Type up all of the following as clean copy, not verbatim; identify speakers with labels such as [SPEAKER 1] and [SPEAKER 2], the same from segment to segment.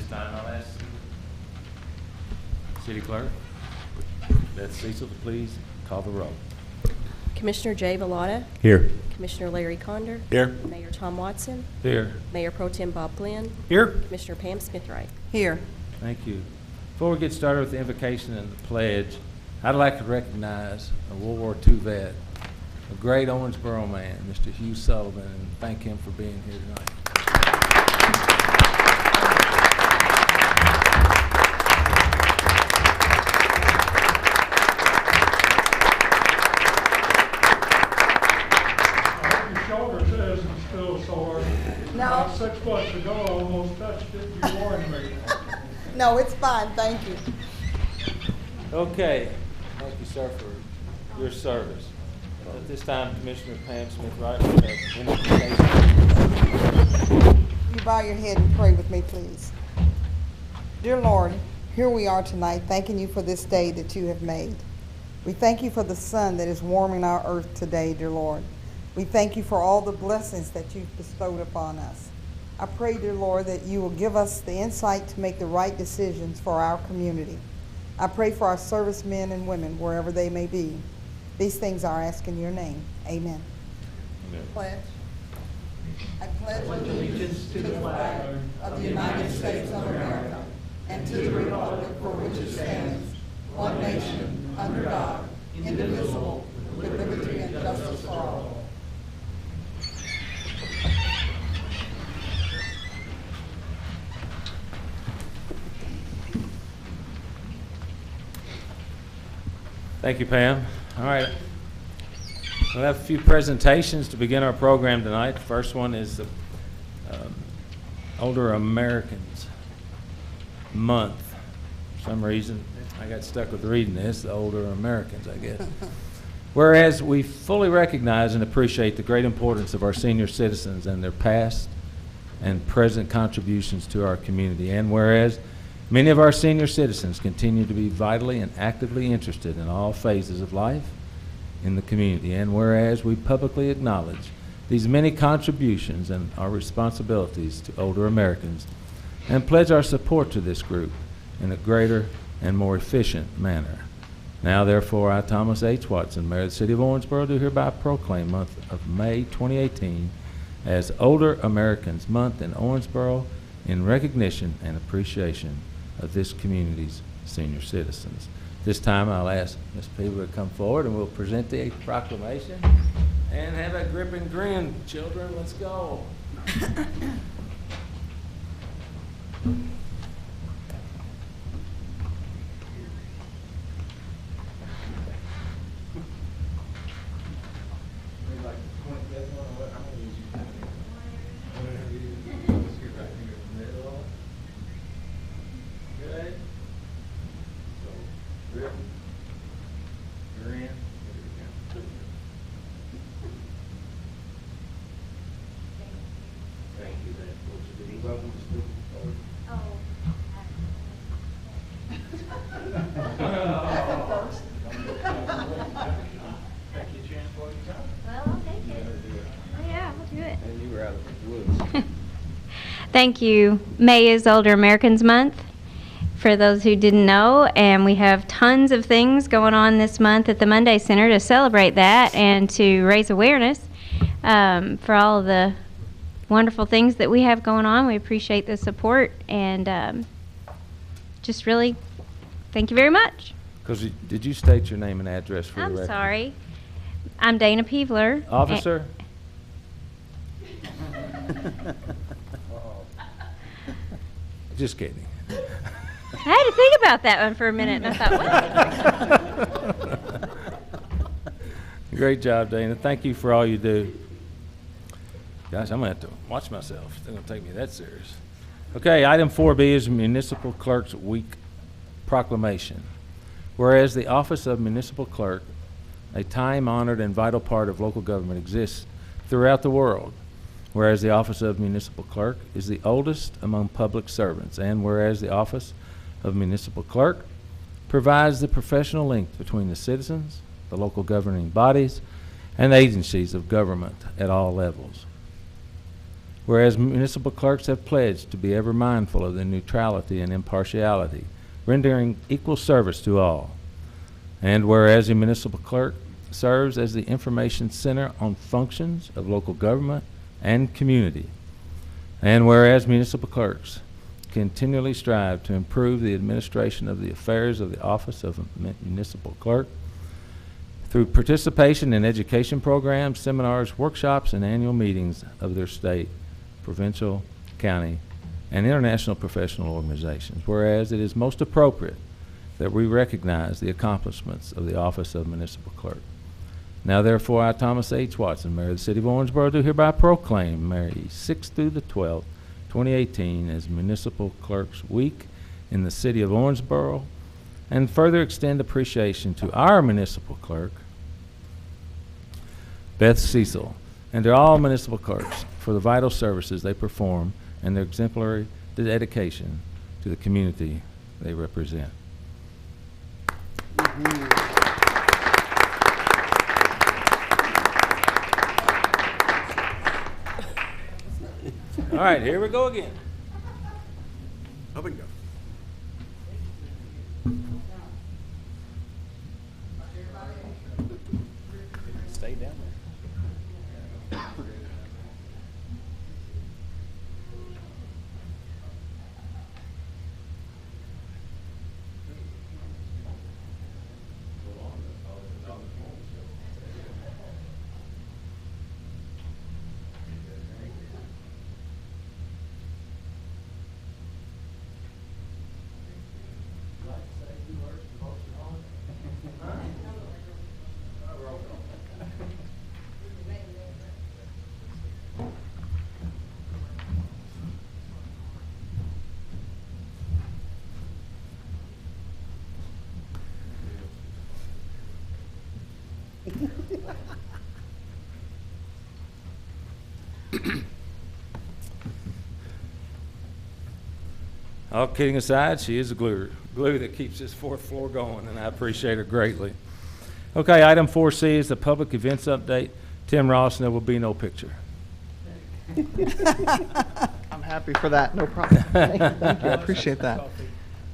[SPEAKER 1] time, I'll ask City Clerk, Beth Cecil, to please call the roll.
[SPEAKER 2] Commissioner Jay Vallada,
[SPEAKER 1] Here.
[SPEAKER 2] Commissioner Larry Conder,
[SPEAKER 1] Here.
[SPEAKER 2] Mayor Tom Watson,
[SPEAKER 1] Here.
[SPEAKER 2] Mayor Pro Tem Bob Glenn,
[SPEAKER 1] Here.
[SPEAKER 2] Commissioner Pam Smithwright.
[SPEAKER 3] Here.
[SPEAKER 1] Thank you. Before we get started with the invocation and the pledge, I'd like to recognize a World War II vet, a great Owensboro man, Mr. Hugh Sullivan, and thank him for being here tonight.
[SPEAKER 4] Your shoulder says it's still sore.
[SPEAKER 3] No.
[SPEAKER 4] About 6 months ago, I almost touched it. You warned me.
[SPEAKER 3] No, it's fine, thank you.
[SPEAKER 1] Okay. Thank you, sir, for your service. At this time, Commissioner Pam Smithwright will have invocation.
[SPEAKER 3] You bow your head and pray with me, please. Dear Lord, here we are tonight, thanking you for this day that you have made. We thank you for the sun that is warming our earth today, dear Lord. We thank you for all the blessings that you've bestowed upon us. I pray, dear Lord, that you will give us the insight to make the right decisions for our community. I pray for our servicemen and women, wherever they may be. These things I ask in your name. Amen.
[SPEAKER 1] Amen.
[SPEAKER 3] Pledge. I pledge allegiance to the flag of the United States of America and to the republic for which it stands, one nation, under God, indivisible, with liberty and justice for all.
[SPEAKER 1] Thank you, Pam. All right. We'll have a few presentations to begin our program tonight. The first one is the Older Americans Month. For some reason, I got stuck with reading this, the Older Americans, I guess. Whereas we fully recognize and appreciate the great importance of our senior citizens and their past and present contributions to our community, and whereas many of our senior citizens continue to be vitally and actively interested in all phases of life in the community, and whereas we publicly acknowledge these many contributions and our responsibilities to older Americans and pledge our support to this group in a greater and more efficient manner. Now, therefore, I, Thomas H. Watson, Mayor of the City of Owensboro, do hereby proclaim month of May 2018 as Older Americans Month in Owensboro in recognition and appreciation of this community's senior citizens. This time I'll ask Ms. Peeble to come forward and we'll present the proclamation and have a grip and grin. Children, let's go.
[SPEAKER 5] Thank you. May is Older Americans Month, for those who didn't know, and we have tons of things going on this month at the Monday Center to celebrate that and to raise awareness for all of the wonderful things that we have going on. We appreciate the support and just really thank you very much.
[SPEAKER 1] Did you state your name and address for the record?
[SPEAKER 5] I'm sorry. I'm Dana Peevler.
[SPEAKER 1] Officer? Just kidding.
[SPEAKER 5] I had to think about that one for a minute, and I thought, what?
[SPEAKER 1] Great job, Dana. Thank you for all you do. Gosh, I'm going to have to watch myself. They're going to take me that serious. Okay, item 4B is Municipal Clerk's Week Proclamation. Whereas the office of Municipal Clerk, a time-honored and vital part of local government, exists throughout the world. Whereas the office of Municipal Clerk is the oldest among public servants, and whereas the office of Municipal Clerk provides the professional link between the citizens, the local governing bodies, and agencies of government at all levels. whereas municipal clerks have pledged to be ever mindful of their neutrality and impartiality, rendering equal service to all. And whereas the municipal clerk serves as the information center on functions of local government and community. And whereas municipal clerks continually strive to improve the administration of the affairs of the office of a municipal clerk through participation in education programs, seminars, workshops, and annual meetings of their state, provincial, county, and international professional organizations. Whereas it is most appropriate that we recognize the accomplishments of the office of municipal clerk. Now therefore, I, Thomas H. Watson, Mayor of the City of Owensboro, do hereby proclaim May 6th through the 12th, 2018 as Municipal Clerks Week in the City of Owensboro, and further extend appreciation to our municipal clerk, Beth Cecil, and to all municipal clerks for the vital services they perform and their exemplary dedication to the community they represent. All right, here we go again.
[SPEAKER 6] Up and go.
[SPEAKER 1] Stay down there. All kidding aside, she is a glue that keeps this fourth floor going, and I appreciate her greatly. Okay, item 4C is the public events update. Tim Ross, and there will be no picture.
[SPEAKER 7] I'm happy for that. No problem. Thank you. I appreciate that.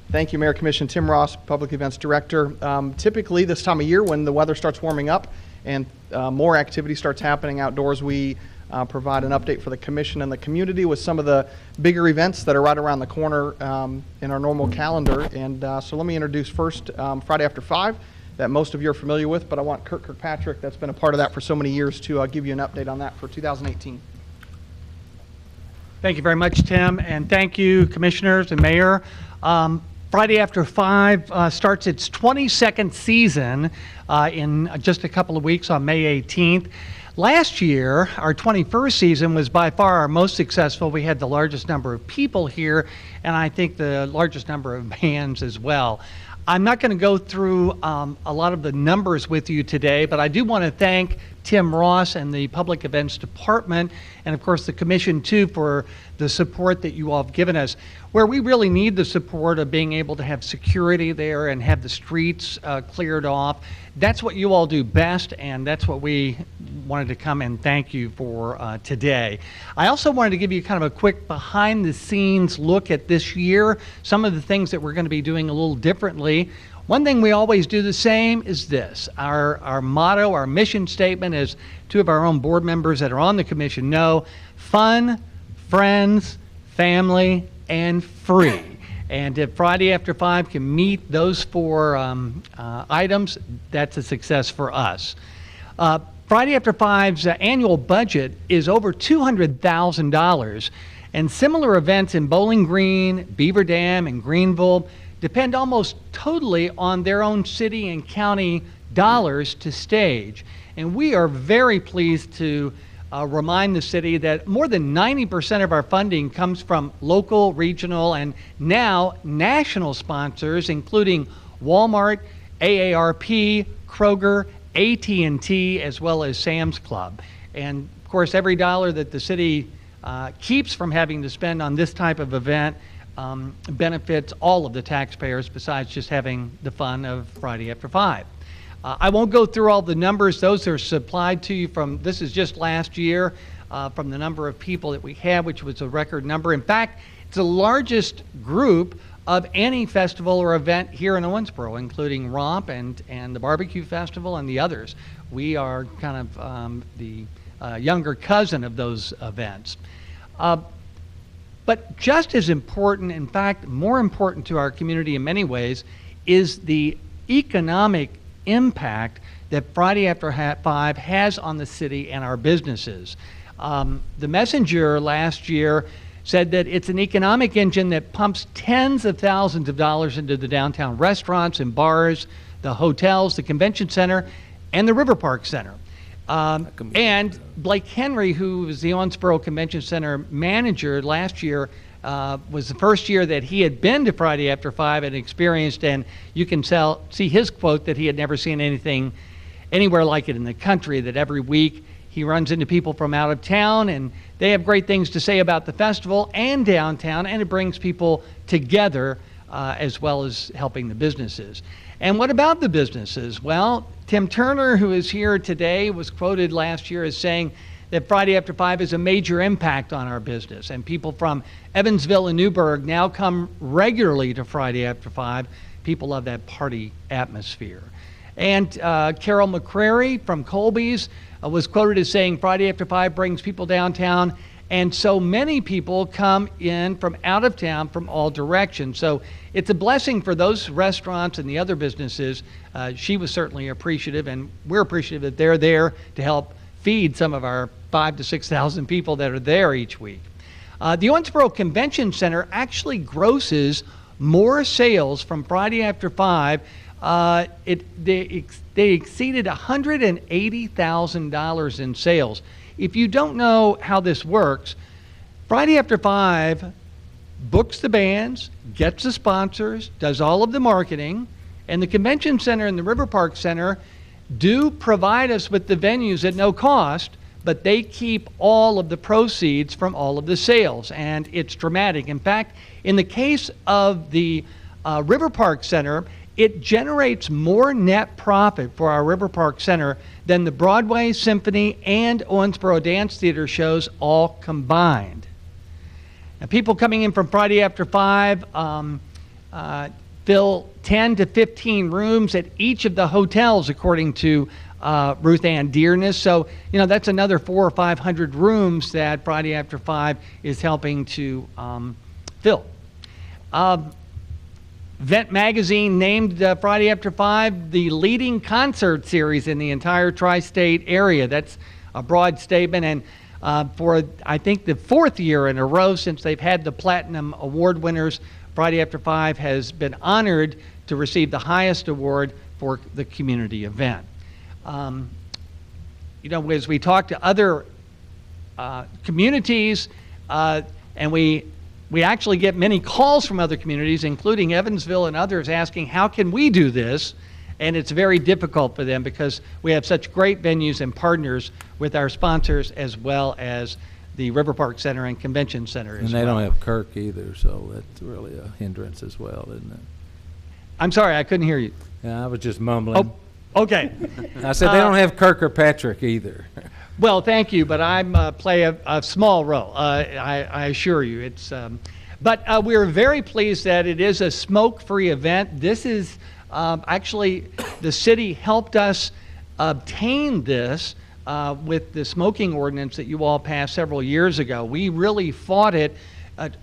[SPEAKER 7] Thank you, Mayor Commission. Tim Ross, Public Events Director. Typically, this time of year when the weather starts warming up and more activity starts happening outdoors, we provide an update for the Commission and the community with some of the bigger events that are right around the corner in our normal calendar. And so let me introduce first Friday After 5 that most of you are familiar with, but I want Kurt Kirkpatrick, that's been a part of that for so many years, to give you an update on that for 2018.
[SPEAKER 8] Thank you very much, Tim, and thank you, Commissioners and Mayor. Friday After 5 starts its 22nd season in just a couple of weeks on May 18th. Last year, our 21st season was by far our most successful. We had the largest number of people here, and I think the largest number of bands as well. I'm not going to go through a lot of the numbers with you today, but I do want to thank Tim Ross and the Public Events Department, and of course the Commission too, for the support that you all have given us. Where we really need the support of being able to have security there and have the streets cleared off, that's what you all do best, and that's what we wanted to come and thank you for today. I also wanted to give you kind of a quick behind-the-scenes look at this year, some of the things that we're going to be doing a little differently. One thing we always do the same is this. Our motto, our mission statement, as two of our own board members that are on the Commission know: fun, friends, family, and free. And if Friday After 5 can meet those four items, that's a success for us. Friday After 5's annual budget is over $200,000, and similar events in Bowling Green, Beaver Dam, and Greenville depend almost totally on their own city and county dollars to stage. And we are very pleased to remind the city that more than 90% of our funding comes from local, regional, and now national sponsors, including Walmart, AARP, Kroger, AT&T, as well as Sam's Club. And of course, every dollar that the city keeps from having to spend on this type of event benefits all of the taxpayers, besides just having the fun of Friday After 5. I won't go through all the numbers. Those are supplied to you from, this is just last year. from the number of people that we had, which was a record number. In fact, it's the largest group of any festival or event here in Owensboro, including Romp and the Barbecue Festival and the others. We are kind of the younger cousin of those events. But just as important, in fact, more important to our community in many ways, is the economic impact that Friday After 5 has on the city and our businesses. The Messenger last year said that it's an economic engine that pumps tens of thousands of dollars into the downtown restaurants and bars, the hotels, the convention center, and the River Park Center. And Blake Henry, who was the Owensboro Convention Center manager last year, was the first year that he had been to Friday After 5 and experienced, and you can see his quote that he had never seen anything anywhere like it in the country, that every week he runs into people from out of town and they have great things to say about the festival and downtown, and it brings people together as well as helping the businesses. And what about the businesses? Well, Tim Turner, who is here today, was quoted last year as saying that Friday After 5 is a major impact on our business, and people from Evansville and Newburgh now come regularly to Friday After 5. People love that party atmosphere. And Carol McCrary from Colby's was quoted as saying Friday After 5 brings people downtown, and so many people come in from out of town from all directions. So it's a blessing for those restaurants and the other businesses. She was certainly appreciative, and we're appreciative that they're there to help feed some of our 5,000 to 6,000 people that are there each week. The Owensboro Convention Center actually grosses more sales from Friday After 5. They exceeded $180,000 in sales. If you don't know how this works, Friday After 5 books the bands, gets the sponsors, does all of the marketing, and the Convention Center and the River Park Center do provide us with the venues at no cost, but they keep all of the proceeds from all of the sales, and it's dramatic. In fact, in the case of the River Park Center, it generates more net profit for our River Park Center than the Broadway Symphony and Owensboro Dance Theater shows all combined. Now, people coming in from Friday After 5 fill 10 to 15 rooms at each of the hotels, according to Ruth Ann Dearness. So, you know, that's another 400 or 500 rooms that Friday After 5 is helping to fill. Vent Magazine named Friday After 5 the leading concert series in the entire tri-state area. That's a broad statement, and for, I think, the fourth year in a row since they've had the Platinum Award winners, Friday After 5 has been honored to receive the highest award for the community event. You know, as we talk to other communities, and we actually get many calls from other communities, including Evansville and others, asking how can we do this? And it's very difficult for them because we have such great venues and partners with our sponsors, as well as the River Park Center and Convention Center.
[SPEAKER 1] And they don't have Kirk either, so that's really a hindrance as well, isn't it?
[SPEAKER 8] I'm sorry, I couldn't hear you.
[SPEAKER 1] Yeah, I was just mumbling.
[SPEAKER 8] Oh, okay.
[SPEAKER 1] I said they don't have Kirk or Patrick either.
[SPEAKER 8] Well, thank you, but I play a small role. I assure you. It's, but we're very pleased that it is a smoke-free event. This is actually, the city helped us obtain this with the smoking ordinance that you all passed several years ago. We really fought it,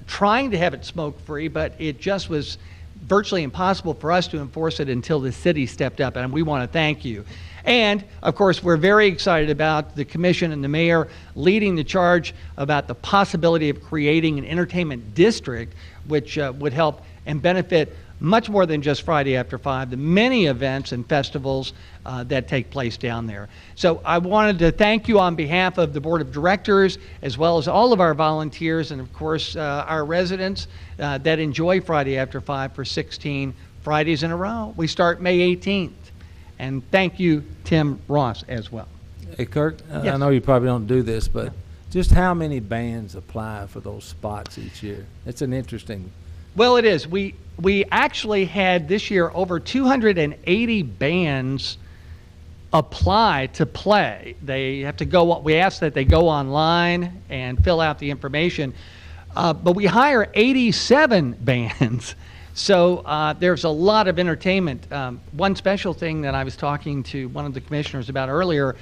[SPEAKER 8] trying to have it smoke-free, but it just was virtually impossible for us to enforce it until the city stepped up, and we want to thank you. And, of course, we're very excited about the commission and the mayor leading the charge about the possibility of creating an entertainment district, which would help and benefit much more than just Friday After 5, the many events and festivals that take place down there. So I wanted to thank you on behalf of the Board of Directors, as well as all of our volunteers, and of course our residents that enjoy Friday After 5 for 16 Fridays in a row. We start May 18th. And thank you, Tim Ross, as well.
[SPEAKER 1] Hey, Kirk,
[SPEAKER 8] Yes.
[SPEAKER 1] I know you probably don't do this, but just how many bands apply for those spots each year? It's an interesting...
[SPEAKER 8] Well, it is. We actually had this year over 280 bands apply to play. They have to go, we ask that they go online and fill out the information. But we hire 87 bands. So there's a lot of entertainment. One special thing that I was talking to one of the commissioners about earlier,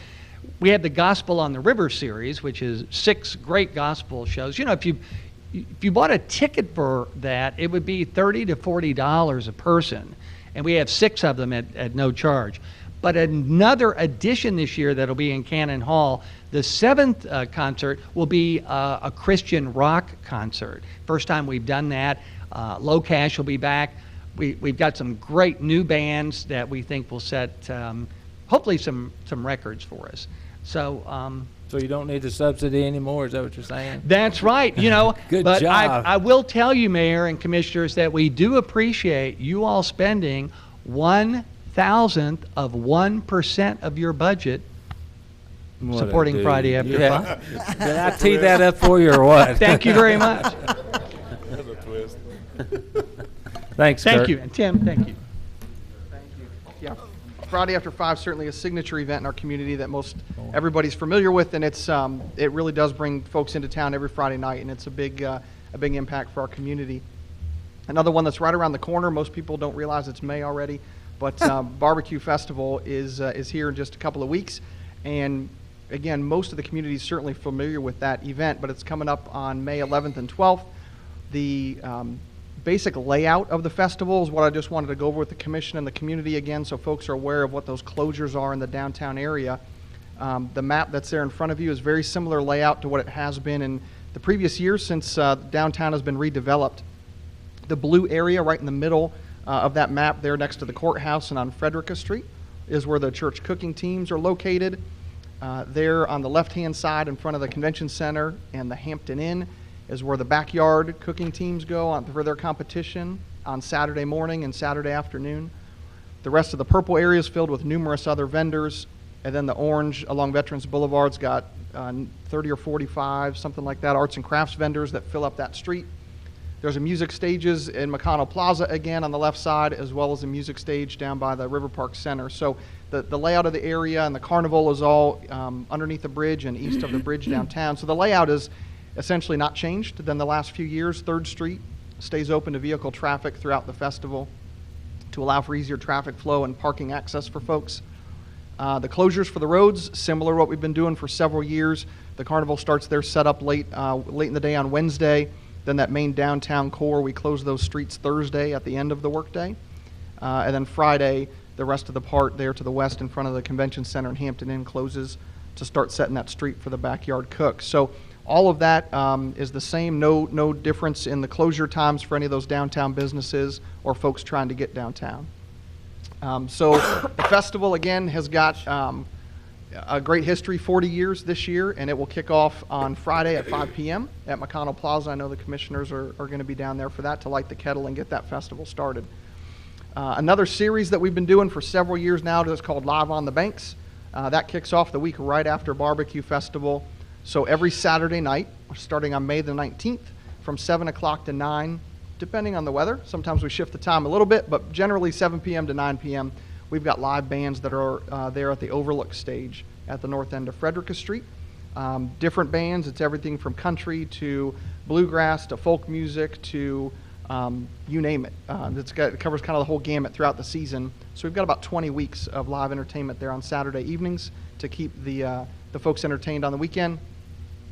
[SPEAKER 8] we have the Gospel on the River series, which is 6 great gospel shows. You know, if you bought a ticket for that, it would be $30 to $40 a person. And we have 6 of them at no charge. But another addition this year that'll be in Cannon Hall, the 7th concert will be a Christian rock concert. First time we've done that. Low Cash will be back. We've got some great new bands that we think will set, hopefully, some records for us. So
[SPEAKER 1] you don't need the subsidy anymore, is that what you're saying?
[SPEAKER 8] that's right. You know,
[SPEAKER 1] Good
[SPEAKER 8] but
[SPEAKER 1] job.
[SPEAKER 8] I will tell you, Mayor and Commissioners, that we do appreciate you all spending 1/1000th of 1% of your budget
[SPEAKER 1] What a
[SPEAKER 8] supporting
[SPEAKER 1] dude.
[SPEAKER 8] Friday After
[SPEAKER 1] Yeah.
[SPEAKER 8] 5.
[SPEAKER 1] Did I tee that up for you or what?
[SPEAKER 8] Thank you very much.
[SPEAKER 1] Thanks,
[SPEAKER 8] Thank
[SPEAKER 1] Kurt.
[SPEAKER 8] you. And Tim, thank you.
[SPEAKER 7] Thank you. Yeah, Friday After 5 certainly a signature event in our community that most everybody's familiar with, and it really does bring folks into town every Friday night, and it's a big impact for our community. Another one that's right around the corner. Most people don't realize it's May already, but Barbecue Festival is here in just a couple of weeks, and again, most of the community is certainly familiar with that event, but it's coming up on May 11th and 12th. The basic layout of the festival is what I just wanted to go over with the commission and the community again, so folks are aware of what those closures are in the downtown area. The map that's there in front of you is very similar layout to what it has been in the previous years since downtown has been redeveloped. The blue area right in the middle of that map there next to the courthouse and on Frederica Street is where the church cooking teams are located. There on the left-hand side in front of the convention center and the Hampton Inn is where the backyard cooking teams go for their competition on Saturday morning and Saturday afternoon. The rest of the purple area is filled with numerous other vendors, and then the orange along Veterans Boulevard's got 30 or 45, something like that, arts and crafts vendors that fill up that street. There's a music stages in McConnell Plaza again on the left side, as well as a music stage down by the River Park Center. So the layout of the area and the carnival is all underneath the bridge and east of the bridge downtown. So the layout is essentially not changed than the last few years. 3rd Street stays open to vehicle traffic throughout the festival to allow for easier traffic flow and parking access for folks. The closures for the roads, similar to what we've been doing for several years. The carnival starts their setup late in the day on Wednesday. Then that main downtown core, we close those streets Thursday at the end of the workday. And then Friday, the rest of the part there to the west in front of the convention center in Hampton Inn closes to start setting that street for the backyard cook. So all of that is the same, no difference in the closure times for any of those downtown businesses or folks trying to get downtown. So the festival, again, has got a great history, 40 years this year, and it will kick off on Friday at 5 p.m. at McConnell Plaza. I know the commissioners are going to be down there for that to light the kettle and get that festival started. Another series that we've been doing for several years now is called Live on the Banks. That kicks off the week right after Barbecue Festival. So every Saturday night, starting on May the 19th, from 7 o'clock to 9, depending on the weather. Sometimes we shift the time a little bit, but generally 7 p.m. to 9 p.m. We've got live bands that are there at the Overlook stage at the north end of Frederica Street. Different bands, it's everything from country to bluegrass to folk music to you name it. It covers kind of the whole gamut throughout the season. So we've got about 20 weeks of live entertainment there on Saturday evenings to keep the folks entertained on the weekend.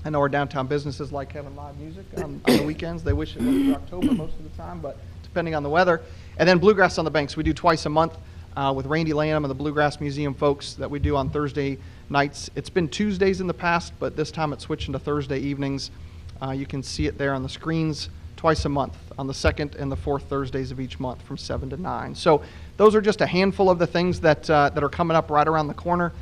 [SPEAKER 7] I know our downtown businesses like having live music on the weekends. They wish it was October most of the time, but depending on the weather. And then Bluegrass on the Banks, we do twice a month with Randy Lamb and the Bluegrass Museum folks that we do on Thursday nights. It's been Tuesdays in the past, but this time it's switching to Thursday evenings. You can see it there on the screens twice a month on the 2nd and the 4th Thursdays of each month from 7 to 9. So those are just a handful of the things that are coming up right around the corner.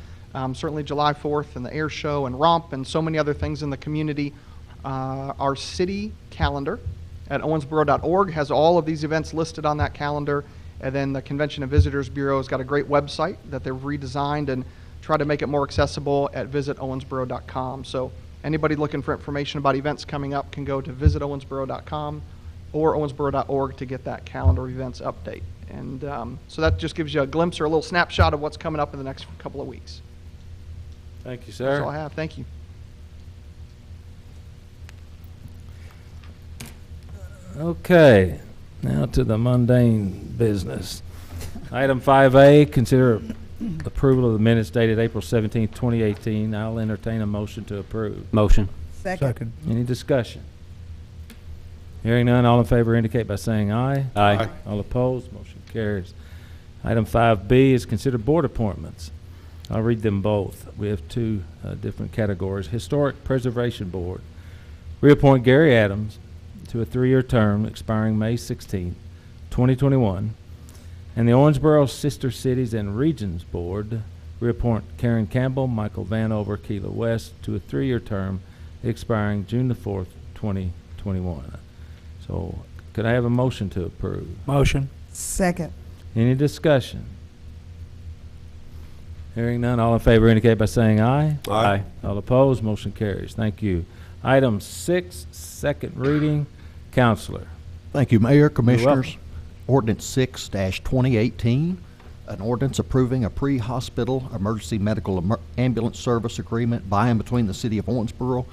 [SPEAKER 7] Certainly July 4th and the Air Show and Romp and so many other things in the community. Our city calendar at owensboro.org has all of these events listed on that calendar. And then the Convention and Visitors Bureau has got a great website that they've redesigned and tried to make it more accessible at visitowensboro.com. So anybody looking for information about events coming up can go to visitowensboro.com or owensboro.org to get that calendar events update. And so that just gives you a glimpse or a little snapshot of what's coming up in the next couple of weeks.
[SPEAKER 1] Thank you,
[SPEAKER 7] That's all I
[SPEAKER 1] sir.
[SPEAKER 7] have. Thank you.
[SPEAKER 1] Okay, now to the mundane business. Item 5A, consider approval of the minutes dated April 17th, 2018. I'll entertain a motion to approve.
[SPEAKER 9] Motion.
[SPEAKER 3] Second.
[SPEAKER 1] Any discussion? Hearing none, all in favor indicate by saying aye.
[SPEAKER 9] Aye.
[SPEAKER 1] All opposed, motion carries. Item 5B is consider board appointments. I'll read them both. We have two different categories. Historic Preservation Board. Reappoint Gary Adams to a 3-year term expiring May 16, 2021. And the Owensboro Sister Cities and Regions Board. Reappoint Karen Campbell, Michael Vanover, Keela West to a 3-year term expiring June the 4th, 2021. So could I have a motion to approve?
[SPEAKER 9] Motion.
[SPEAKER 3] Second.
[SPEAKER 1] Any discussion? Hearing none, all in favor indicate by saying aye.
[SPEAKER 9] Aye.
[SPEAKER 1] All opposed, motion carries. Thank you. Item 6, second reading. Counselor.
[SPEAKER 10] Thank you, Mayor,
[SPEAKER 1] welcome.
[SPEAKER 10] Commissioners. Ordinance 6-2018, an ordinance approving a pre-hospital emergency medical ambulance service agreement by and between the City of Owensboro,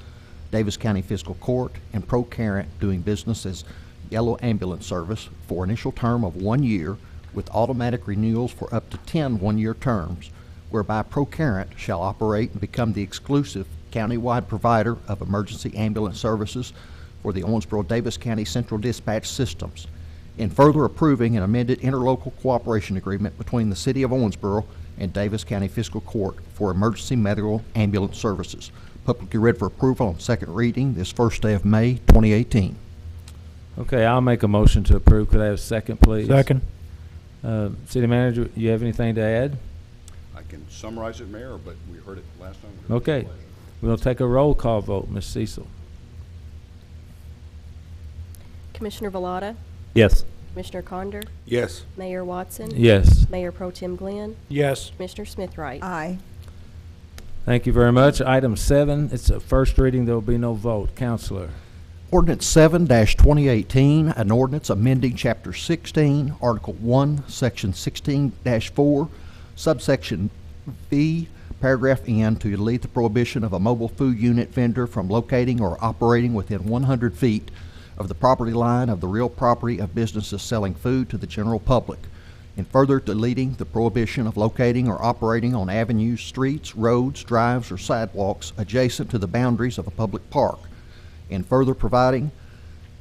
[SPEAKER 10] Davis County Fiscal Court, and ProCarent doing business as Yellow Ambulance Service for initial term of 1 year with automatic renewals for up to 10 one-year terms, whereby ProCarent shall operate and become the exclusive countywide provider of emergency ambulance services for the Owensboro-Davis County Central Dispatch Systems, in further approving an amended interlocal cooperation agreement between the City of Owensboro and Davis County Fiscal Court for emergency medical ambulance services. Publicly read for approval on second reading this first day of May 2018.
[SPEAKER 1] Okay, I'll make a motion to approve. Could I have a second, please?
[SPEAKER 9] Second.
[SPEAKER 1] City Manager, you have anything to add?
[SPEAKER 6] I can summarize it, Mayor, but we heard it last time.
[SPEAKER 1] Okay. We'll take a roll call vote. Ms. Cecil.
[SPEAKER 2] Commissioner Vellada,
[SPEAKER 9] Yes.
[SPEAKER 2] Commissioner Conder,
[SPEAKER 6] Yes.
[SPEAKER 2] Mayor Watson.
[SPEAKER 1] Yes.
[SPEAKER 2] Mayor Pro Tem Glenn,
[SPEAKER 9] Yes.
[SPEAKER 2] Commissioner Smith-Wright.
[SPEAKER 3] Aye.
[SPEAKER 1] Thank you very much. Item 7, it's a first reading. There will be no vote. Counselor.
[SPEAKER 10] Ordinance 7-2018, an ordinance amending Chapter 16, Article 1, Section 16-4, subsection V, Paragraph N, to delete the prohibition of a mobile food unit vendor from locating or operating within 100 feet of the property line of the real property of businesses selling food to the general public, and further deleting the prohibition of locating or operating on avenues, streets, roads, drives, or sidewalks adjacent to the boundaries of a public park, and further providing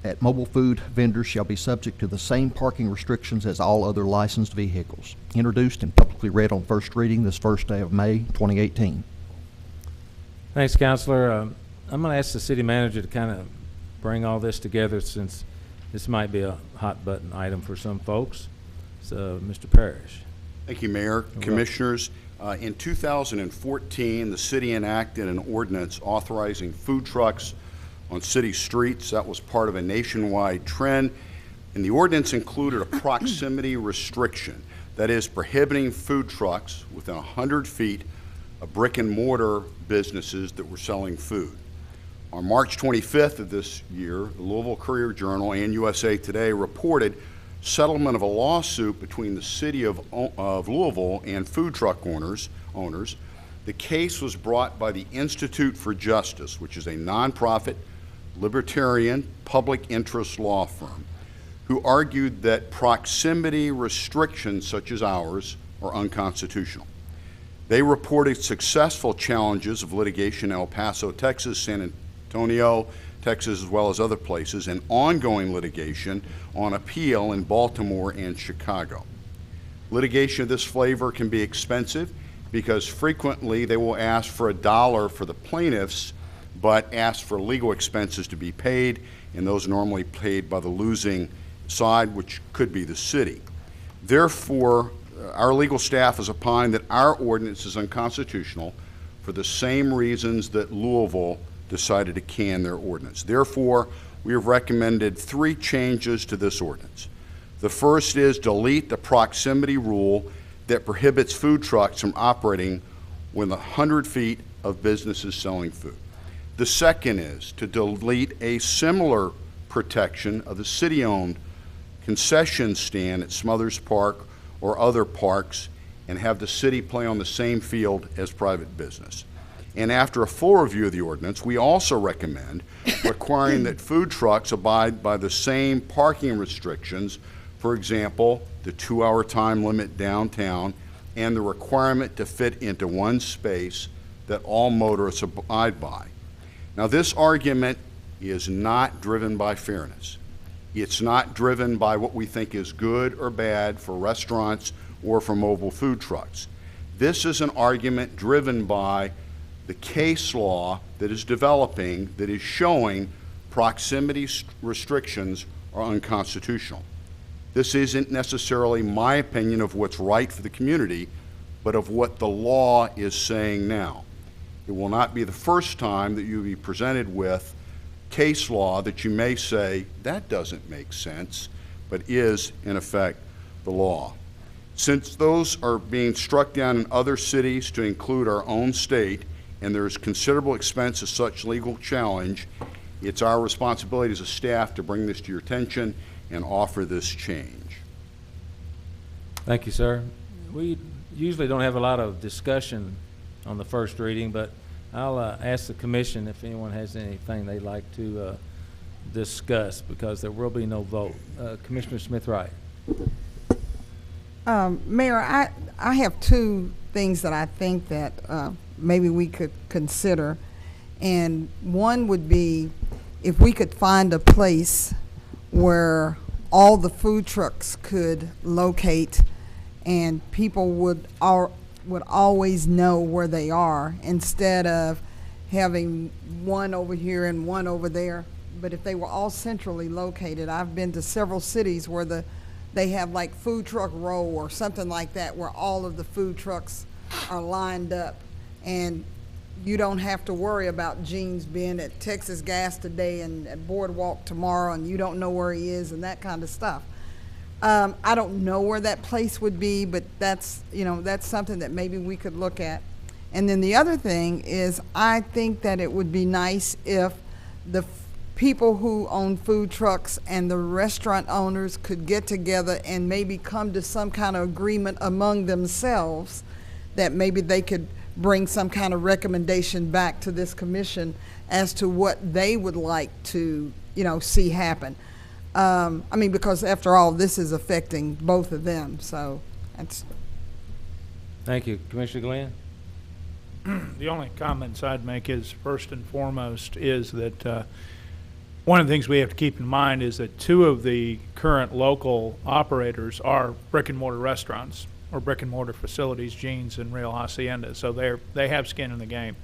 [SPEAKER 10] that mobile food vendors shall be subject to the same parking restrictions as all other licensed vehicles. Introduced and publicly read on first reading this first day of May 2018.
[SPEAKER 1] Thanks, Counselor. I'm going to ask the city manager to kind of bring all this together, since this might be a hot button item for some folks. So, Mr. Parrish.
[SPEAKER 6] Thank you, Mayor. Commissioners, in 2014, the city enacted an ordinance authorizing food trucks on city streets. That was part of a nationwide trend, and the ordinance included a proximity restriction, that is, prohibiting food trucks within 100 feet of brick and mortar businesses that were selling food. On March 25th of this year, the Louisville Courier-Journal and USA Today reported settlement of a lawsuit between the city of Louisville and food truck owners. The case was brought by the Institute for Justice, which is a nonprofit, libertarian, public interest law firm, who argued that proximity restrictions such as ours are unconstitutional. They reported successful challenges of litigation in El Paso, Texas, San Antonio, Texas, as well as other places, and ongoing litigation on appeal in Baltimore and Chicago. Litigation of this flavor can be expensive because frequently they will ask for $1 for the plaintiffs, but ask for legal expenses to be paid, and those are normally paid by the losing side, which could be the city. Therefore, our legal staff has opined that our ordinance is unconstitutional for the same reasons that Louisville decided to can their ordinance. Therefore, we have recommended 3 changes to this ordinance. The first is delete the proximity rule that prohibits food trucks from operating within 100 feet of businesses selling food. The second is to delete a similar protection of the city-owned concession stand at Smothers Park or other parks and have the city play on the same field as private business. And after a full review of the ordinance, we also recommend requiring that food trucks abide by the same parking restrictions, for example, the 2-hour time limit downtown and the requirement to fit into one space that all motorists abide by. Now, this argument is not driven by fairness. It's not driven by what we think is good or bad for restaurants or for mobile food trucks. This is an argument driven by the case law that is developing that is showing proximity restrictions are unconstitutional. This isn't necessarily my opinion of what's right for the community, but of what the law is saying now. It will not be the first time that you'll be presented with case law that you may say, that doesn't make sense, but is, in effect, the law. Since those are being struck down in other cities to include our own state, and there is considerable expense of such legal challenge, it's our responsibility as a staff to bring this to your attention and offer this change.
[SPEAKER 1] Thank you, sir. We usually don't have a lot of discussion on the first reading, but I'll ask the commission if anyone has anything they'd like to discuss, because there will be no vote. Commissioner Smith-Wright.
[SPEAKER 3] Mayor, I have two things that I think that maybe we could consider. And one would be if we could find a place where all the food trucks could locate and people would always know where they are, instead of having one over here and one over there. But if they were all centrally located, I've been to several cities where they have like food truck row or something like that, where all of the food trucks are lined up, and you don't have to worry about Gene's being at Texas Gas today and at Boardwalk tomorrow, and you don't know where he is and that kind of stuff. I don't know where that place would be, but that's something that maybe we could look at. And then the other thing is, I think that it would be nice if the people who own food trucks and the restaurant owners could get together and maybe come to some kind of agreement among themselves, that maybe they could bring some kind of recommendation back to this commission as to what they would like to, see happen. Because after all, this is affecting both of them, so that's.
[SPEAKER 1] Thank you. Commissioner Glenn?
[SPEAKER 4] The only comments I'd make is, first and foremost, is that one of the things we have to keep in mind is that two of the current local operators are brick-and-mortar restaurants or brick-and-mortar facilities, Gene's and Real Hacienda, so they have skin in the game.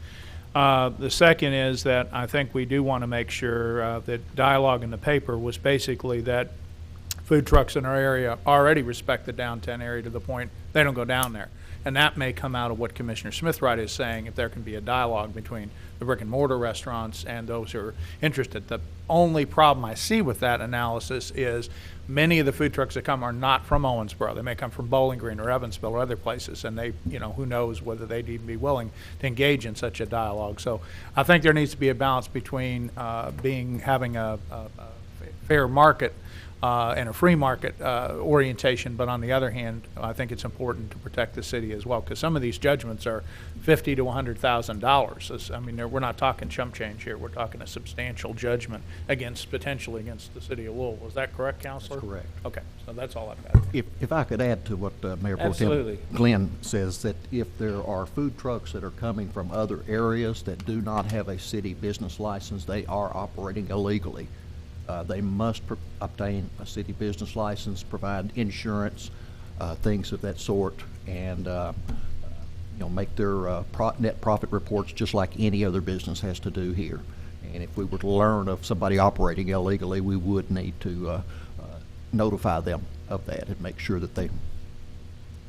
[SPEAKER 4] The second is that I think we do want to make sure that dialogue in the paper was basically that food trucks in our area already respect the downtown area to the point they don't go down there. And that may come out of what Commissioner Smith-Wright is saying, if there can be a dialogue between the brick and mortar restaurants and those who are interested. The only problem I see with that analysis is many of the food trucks that come are not from Owensboro. They may come from Bowling Green or Evansville or other places, and they, who knows whether they'd even be willing to engage in such a dialogue. So I think there needs to be a balance between having a fair market and a free market orientation, but on the other hand, I think it's important to protect the city as well, because some of these judgments are $50,000 to $100,000. I mean, we're not talking chump change here. We're talking a substantial judgment potentially against the city of Louisville. Is that correct, Counselor?
[SPEAKER 10] That's correct.
[SPEAKER 4] Okay, so that's all I've got.
[SPEAKER 10] If I could add to what Mayor Pro Tem
[SPEAKER 1] Absolutely.
[SPEAKER 10] Glenn says, that if there are food trucks that are coming from other areas that do not have a city business license, they are operating illegally. They must obtain a city business license, provide insurance, things of that sort, and make their net profit reports just like any other business has to do here. And if we were to learn of somebody operating illegally, we would need to notify them of that and make sure that they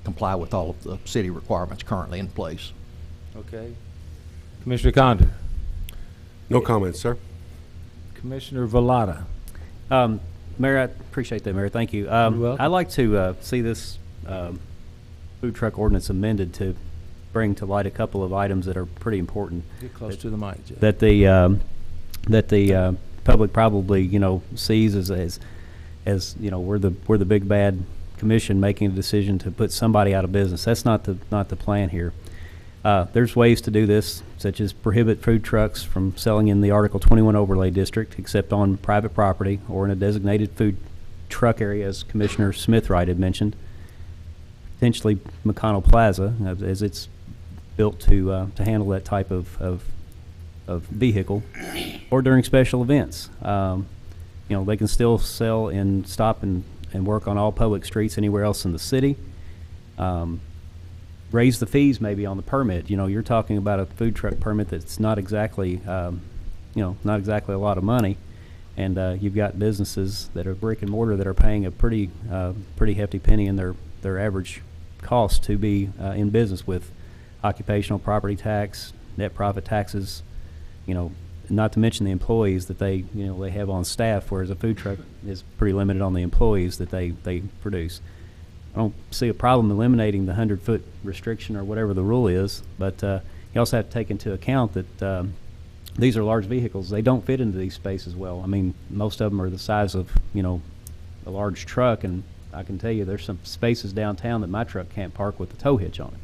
[SPEAKER 10] comply with all of the city requirements currently in place.
[SPEAKER 1] Okay. Commissioner Condon?
[SPEAKER 9] No comments, sir.
[SPEAKER 1] Commissioner Vallata?
[SPEAKER 11] Mayor, I appreciate that, Mayor. Thank you.
[SPEAKER 1] You're welcome.
[SPEAKER 11] I'd like to see this food truck ordinance amended to bring to light a couple of items that are pretty important.
[SPEAKER 1] Get close to the mic, Jeff.
[SPEAKER 11] That the public probably sees as as, you know, we're the big bad commission making a decision to put somebody out of business. That's not the plan here. There's ways to do this, such as prohibit food trucks from selling in the Article 21 overlay district, except on private property or in a designated food truck area, as Commissioner Smithright had mentioned. Potentially McConnell Plaza, as it's built to handle that type of vehicle, or during special events. You know, they can still sell and stop and work on all public streets anywhere else in the city. Raise the fees maybe on the permit. You know, you're talking about a food truck permit that's not exactly, you know, not exactly a lot of money. And you've got businesses that are brick and mortar that are paying a pretty hefty penny in their average cost to be in business, with occupational property tax, net profit taxes, you know, not to mention the employees that they have on staff, whereas a food truck is pretty limited on the employees that they produce. I don't see a problem eliminating the 100-foot restriction or whatever the rule is, but you also have to take into account that these are large vehicles. They don't fit into these spaces well. I mean, most of them are the size of, you know, a large truck, and I can tell you there's some spaces downtown that my truck can't park with a tow hitch on it.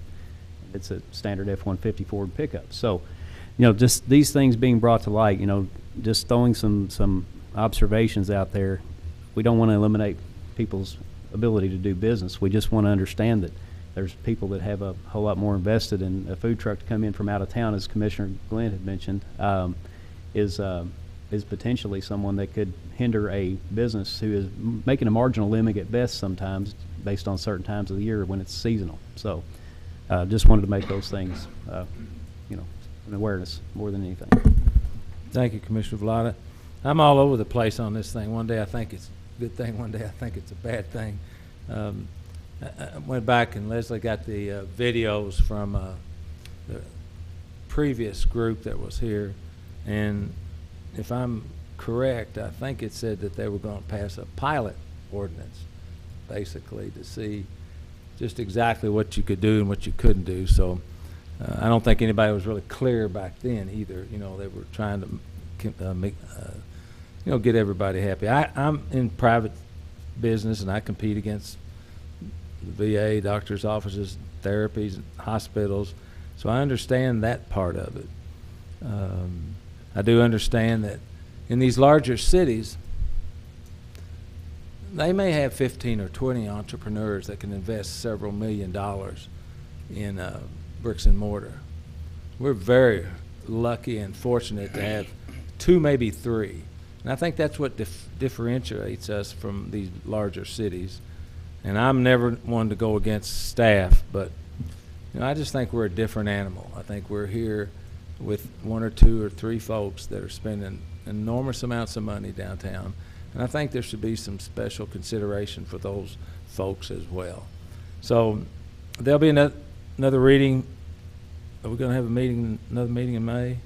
[SPEAKER 11] It's a standard F-150 Ford pickup. So, you know, just these things being brought to light, you know, just throwing some observations out there. We don't want to eliminate people's ability to do business. We just want to understand that there's people that have a whole lot more invested in a food truck to come in from out of town, as Commissioner Glenn had mentioned, is potentially someone that could hinder a business who is making a marginal living at best sometimes based on certain times of the year when it's seasonal. So just wanted to make those things, you know, an awareness more than anything.
[SPEAKER 1] Thank you, Commissioner Vlada. I'm all over the place on this thing. One day I think it's a good thing, one day I think it's a bad thing. I went back and Leslie got the videos from the previous group that was here, and if I'm correct, I think it said that they were going to pass a pilot ordinance, basically, to see just exactly what you could do and what you couldn't do. So I don't think anybody was really clear back then either. You know, they were trying to make, you know, get everybody happy. I'm in private business, and I compete against the VA, doctors' offices, therapies, hospitals. So I understand that part of it. I do understand that in these larger cities, they may have 15 or 20 entrepreneurs that can invest several $1 million in bricks and mortar. We're very lucky and fortunate to have 2, maybe 3. And I think that's what differentiates us from these larger cities. And I'm never one to go against staff, but you know, I just think we're a different animal. I think we're here with 1 or 2 or 3 folks that are spending enormous amounts of money downtown. And I think there should be some special consideration for those folks as well. So there'll be another reading. Are we going to have another meeting in May?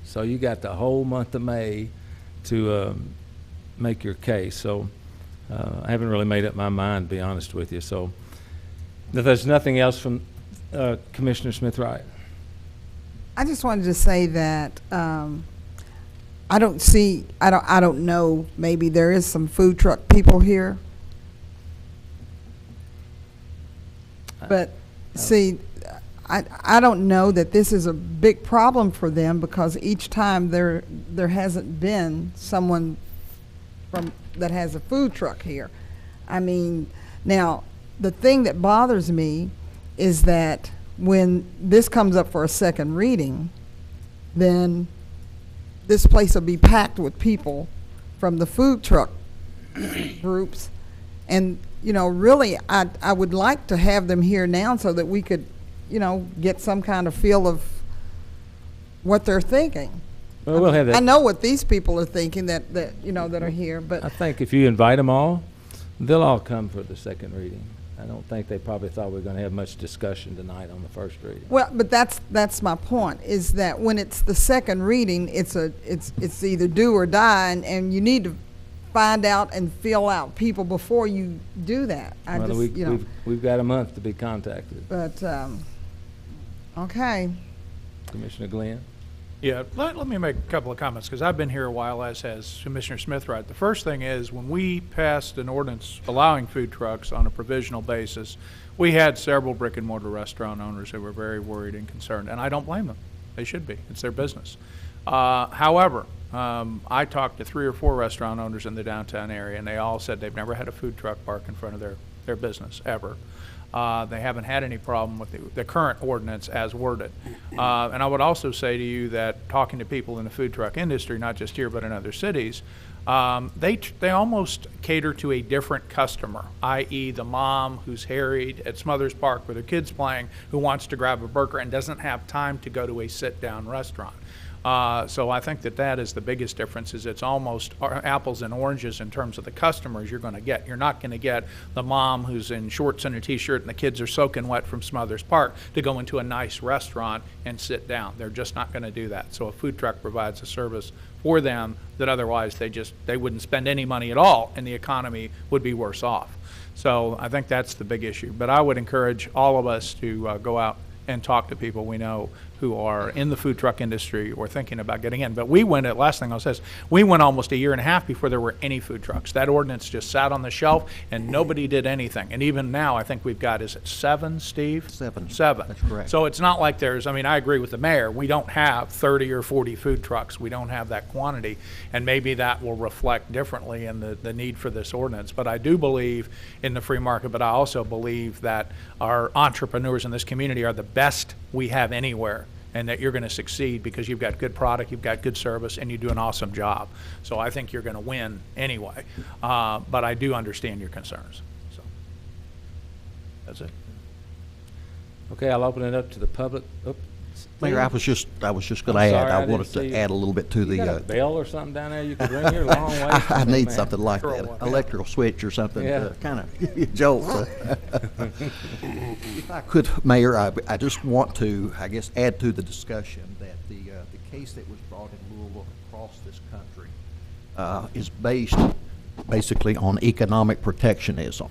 [SPEAKER 1] So you got the whole month of May to make your case. So I haven't really made up my mind, to be honest with you. So if there's nothing else from Commissioner Smithright.
[SPEAKER 3] I just wanted to say that I don't know, maybe there is some food truck people here. But see, I don't know that this is a big problem for them, because each time there hasn't been someone that has a food truck here. I mean, now the thing that bothers me is that when this comes up for a second reading, then this place will be packed with people from the food truck groups. And, you know, really, I would like to have them here now so that we could, you know, get some kind of feel of what they're thinking.
[SPEAKER 1] Well, we'll have that.
[SPEAKER 3] I know what these people are thinking that you know, that are here, but
[SPEAKER 1] I think if you invite them all, they'll all come for the second reading. I don't think they probably thought we were going to have much discussion tonight on the first reading.
[SPEAKER 3] well, but that's my point, is that when it's the second reading, it's either do or die, and you need to find out and fill out people before you do that.
[SPEAKER 1] We've got a month to be contacted.
[SPEAKER 3] But okay.
[SPEAKER 1] Commissioner Glenn?
[SPEAKER 4] Yeah, let me make a couple of comments, because I've been here a while, as has Commissioner Smithright. The first thing is, when we passed an ordinance allowing food trucks on a provisional basis, we had several brick and mortar restaurant owners who were very worried and concerned, and I don't blame them. They should be. It's their business. However, I talked to 3 or 4 restaurant owners in the downtown area, and they all said they've never had a food truck park in front of their business, ever. They haven't had any problem with the current ordinance as worded. And I would also say to you that, talking to people in the food truck industry, not just here but in other cities, they almost cater to a different customer, i.e. the mom who's harried at Smothers Park with her kids playing, who wants to grab a burger and doesn't have time to go to a sit-down restaurant. So I think that is the biggest difference, is it's almost apples and oranges in terms of the customers you're going to get. You're not going to get the mom who's in shorts and a t-shirt and the kids are soaking wet from Smothers Park to go into a nice restaurant and sit down. They're just not going to do that. So a food truck provides a service for them that otherwise they wouldn't spend any money at all, and the economy would be worse off. So I think that's the big issue. But I would encourage all of us to go out and talk to people we know who are in the food truck industry or thinking about getting in. But we went, last thing I'll say is, we went almost a year and a half before there were any food trucks. That ordinance just sat on the shelf and nobody did anything. And even now, I think we've got, is it 7, Steve?
[SPEAKER 10] 7.
[SPEAKER 4] 7.
[SPEAKER 10] That's correct.
[SPEAKER 4] So it's not like I agree with the mayor. We don't have 30 or 40 food trucks. We don't have that quantity. And maybe that will reflect differently in the need for this ordinance. But I do believe in the free market, but I also believe that our entrepreneurs in this community are the best we have anywhere, and that you're going to succeed because you've got good product, you've got good service, and you do an awesome job. So I think you're going to win anyway. But I do understand your concerns. So that's it.
[SPEAKER 1] Okay, I'll open it up to the public.
[SPEAKER 10] Mayor, I was just going to
[SPEAKER 1] I'm
[SPEAKER 10] add,
[SPEAKER 1] sorry, I
[SPEAKER 10] I
[SPEAKER 1] didn't
[SPEAKER 10] wanted
[SPEAKER 1] see
[SPEAKER 10] to
[SPEAKER 1] you.
[SPEAKER 10] add a little bit to
[SPEAKER 1] You
[SPEAKER 10] the.
[SPEAKER 1] got a bell or something down there you could ring? You're a long way
[SPEAKER 10] I
[SPEAKER 1] from me,
[SPEAKER 10] need
[SPEAKER 1] man.
[SPEAKER 10] something like
[SPEAKER 4] Throw
[SPEAKER 10] that,
[SPEAKER 4] one.
[SPEAKER 10] electrical switch or something
[SPEAKER 1] Yeah.
[SPEAKER 10] to kind of jolt. If I could, Mayor, I just want to, I guess, add to the discussion that the case that was brought in Louisville across this country is based basically on economic protectionism.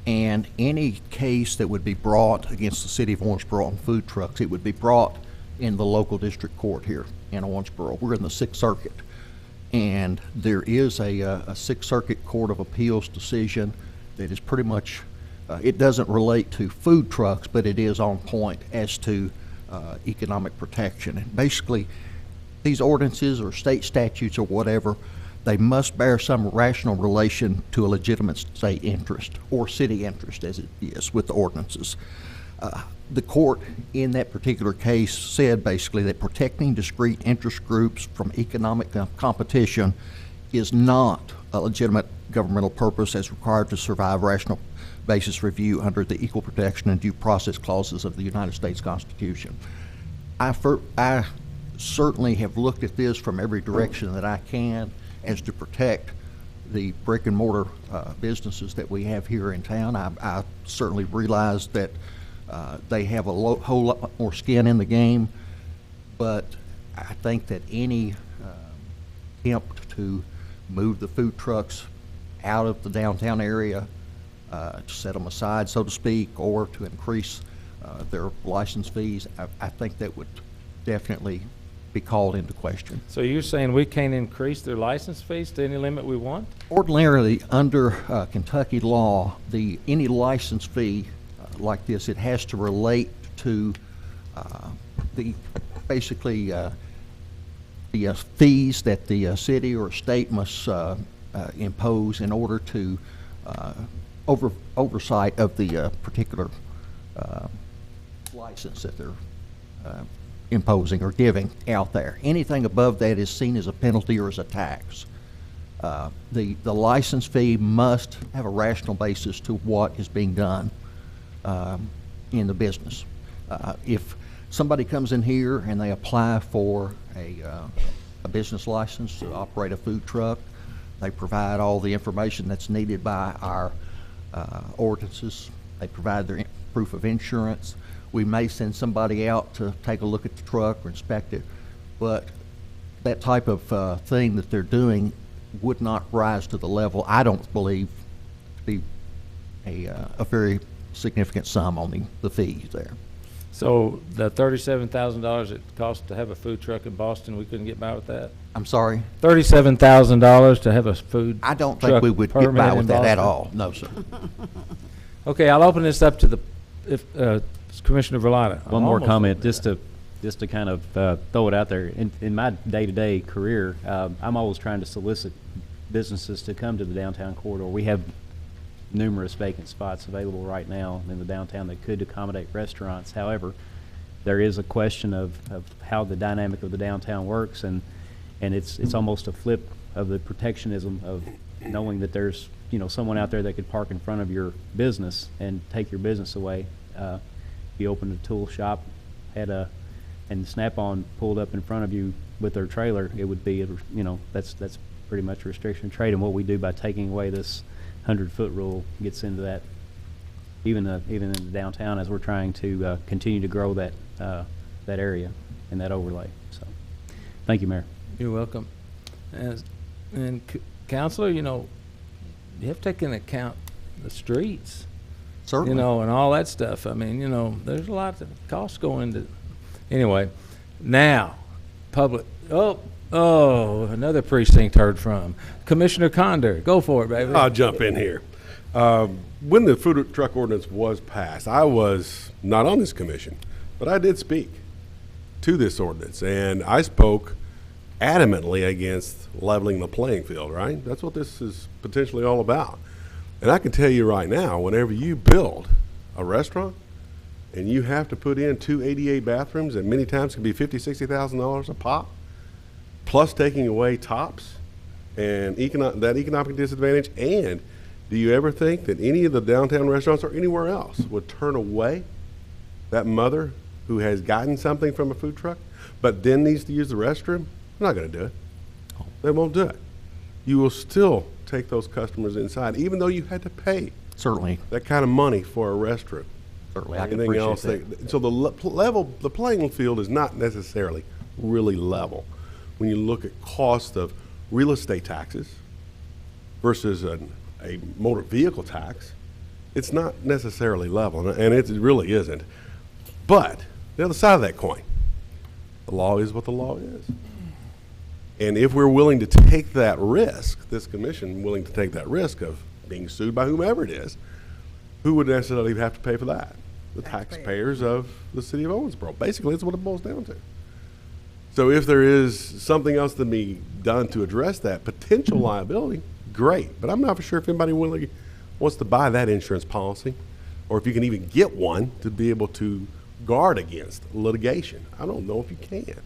[SPEAKER 10] And any case that would be brought against the city of Owensboro on food trucks, it would be brought in the local district court here in Owensboro. We're in the Sixth Circuit. And there is a Sixth Circuit Court of Appeals decision that is pretty much, it doesn't relate to food trucks, but it is on point as to economic protection. And basically, these ordinances or state statutes or whatever, they must bear some rational relation to a legitimate state interest or city interest, as it is with the ordinances. The court in that particular case said basically that protecting discrete interest groups from economic competition is not a legitimate governmental purpose as required to survive rational basis review under the equal protection and due process clauses of the United States Constitution. I certainly have looked at this from every direction that I can as to protect the brick and mortar businesses that we have here in town. I certainly realize that they have a whole lot more skin in the game, but I think that any attempt to move the food trucks out of the downtown area, to set them aside, so to speak, or to increase their license fees, I think that would definitely be called into question.
[SPEAKER 1] So you're saying we can't increase their license fees to any limit we want?
[SPEAKER 10] Ordinarily, under Kentucky law, any license fee like this, it has to relate to basically the fees that the city or state must impose in order to oversight of the particular license that they're imposing or giving out there. Anything above that is seen as a penalty or as a tax. The license fee must have a rational basis to what is being done in the business. If somebody comes in here and they apply for a business license to operate a food truck, they provide all the information that's needed by our ordinances. They provide their proof of insurance. We may send somebody out to take a look at the truck or inspect it, but that type of thing that they're doing would not rise to the level, I don't believe, to be a very significant sum on the fees there.
[SPEAKER 1] So the $37,000 it costs to have a food truck in Boston, we couldn't get by with that?
[SPEAKER 10] I'm sorry?
[SPEAKER 1] $37,000 to have a food
[SPEAKER 10] I don't
[SPEAKER 1] truck
[SPEAKER 10] think we would get
[SPEAKER 1] permit
[SPEAKER 10] by
[SPEAKER 1] in
[SPEAKER 10] with that at
[SPEAKER 1] Boston?
[SPEAKER 10] all. No, sir.
[SPEAKER 1] Okay, I'll open this up to the, if, Commissioner Velada.
[SPEAKER 11] One more comment, just to kind of throw it out there. In my day-to-day career, I'm always trying to solicit businesses to come to the downtown corridor. We have numerous vacant spots available right now in the downtown that could accommodate restaurants. However, there is a question of how the dynamic of the downtown works, and it's almost a flip of the protectionism of knowing that there's someone out there that could park in front of your business and take your business away. If you opened a tool shop, and Snap-on pulled up in front of you with their trailer, it would be that's pretty much a restriction of trade. And what we do by taking away this 100-foot rule gets into that, even in the downtown, as we're trying to continue to grow that area and that overlay. So, thank you, Mayor.
[SPEAKER 1] You're welcome. Counselor, you have to take into account the streets,
[SPEAKER 10] Certainly.
[SPEAKER 1] and all that stuff. I mean, there's a lot of costs go into. Anyway, now, public. Oh, another precinct heard from. Commissioner Condor, go for it, baby.
[SPEAKER 9] I'll jump in here. When the food truck ordinance was passed, I was not on this commission, but I did speak to this ordinance, and I spoke adamantly against leveling the playing field, right? That's what this is potentially all about. And I can tell you right now, whenever you build a restaurant and you have to put in 2 ADA bathrooms, and many times can be $50,000, $60,000 a pop, plus taking away tops and that economic disadvantage, and do you ever think that any of the downtown restaurants or anywhere else would turn away that mother who has gotten something from a food truck but then needs to use the restroom? They're not going to do it. They won't do it. You will still take those customers inside, even though you had to pay
[SPEAKER 10] Certainly.
[SPEAKER 9] that kind of money for a restroom.
[SPEAKER 10] Certainly, I can
[SPEAKER 9] Anything
[SPEAKER 10] appreciate
[SPEAKER 9] else
[SPEAKER 10] that.
[SPEAKER 9] so the playing field is not necessarily really level. When you look at cost of real estate taxes versus a motor vehicle tax, it's not necessarily level, and it really isn't. But the other side of that coin, the law is what the law is. And if we're willing to take that risk, this commission willing to take that risk of being sued by whomever it is, who would necessarily have to pay for that? The taxpayers of the city of Owensboro. Basically, that's what it boils down to. So if there is something else to be done to address that potential liability, great. But I'm not for sure if anybody really wants to buy that insurance policy, or if you can even get one to be able to guard against litigation. I don't know if you can.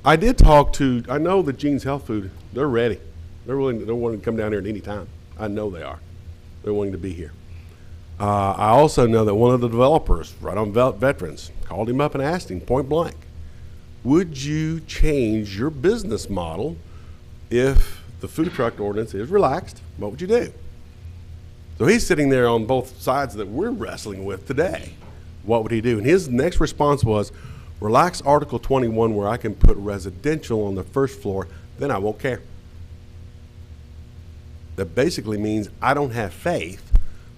[SPEAKER 9] I did talk to, I know that Gene's Health Food, they're ready. They're willing to come down here at any time. I know they are. They're willing to be here. I also know that one of the developers, right on Veterans, called him up and asked him point blank, would you change your business model if the food truck ordinance is relaxed? What would you do? So he's sitting there on both sides that we're wrestling with today. What would he do? And his next response was, relax Article 21 where I can put residential on the first floor, then I won't care. That basically means I don't have faith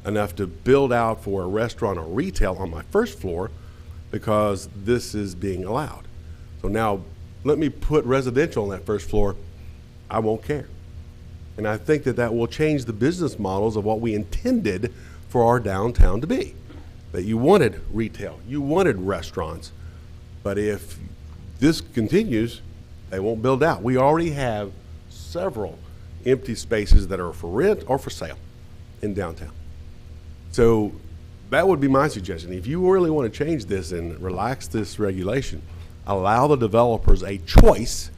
[SPEAKER 9] enough to build out for a restaurant or retail on my first floor because this is being allowed. So now let me put residential on that first floor, I won't care. And I think that that will change the business models of what we intended for our downtown to be. That you wanted retail, you wanted restaurants, but if this continues, they won't build out. We already have several empty spaces that are for rent or for sale in downtown. So that would be my suggestion. If you really want to change this and relax this regulation, allow the developers a choice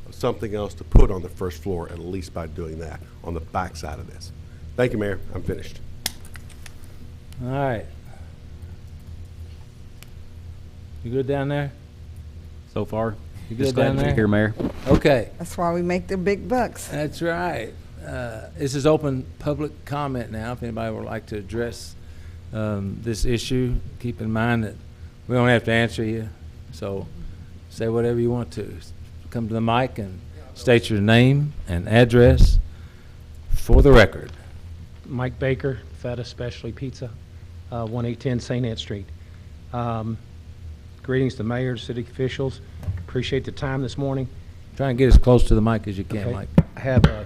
[SPEAKER 9] of something else to put on the first floor, at least by doing that on the back side of this. Thank you, Mayor. I'm finished.
[SPEAKER 1] All right. You good down there?
[SPEAKER 11] So far,
[SPEAKER 1] You
[SPEAKER 11] just
[SPEAKER 1] good
[SPEAKER 11] glad
[SPEAKER 1] down
[SPEAKER 11] to be
[SPEAKER 1] there?
[SPEAKER 11] here, Mayor.
[SPEAKER 1] Okay.
[SPEAKER 3] That's why we make the big bucks.
[SPEAKER 1] That's right. This is open public comment now. If anybody would like to address this issue, keep in mind that we don't have to answer you. So say whatever you want to. Come to the mic and state your name and address for the record.
[SPEAKER 12] Mike Baker, Feta Specialty Pizza, 1810 St. Anne Street. Greetings to mayor, city officials. Appreciate the time this morning.
[SPEAKER 1] Try and get as close to the mic as you can,
[SPEAKER 12] Okay.
[SPEAKER 1] Mike.
[SPEAKER 12] I have a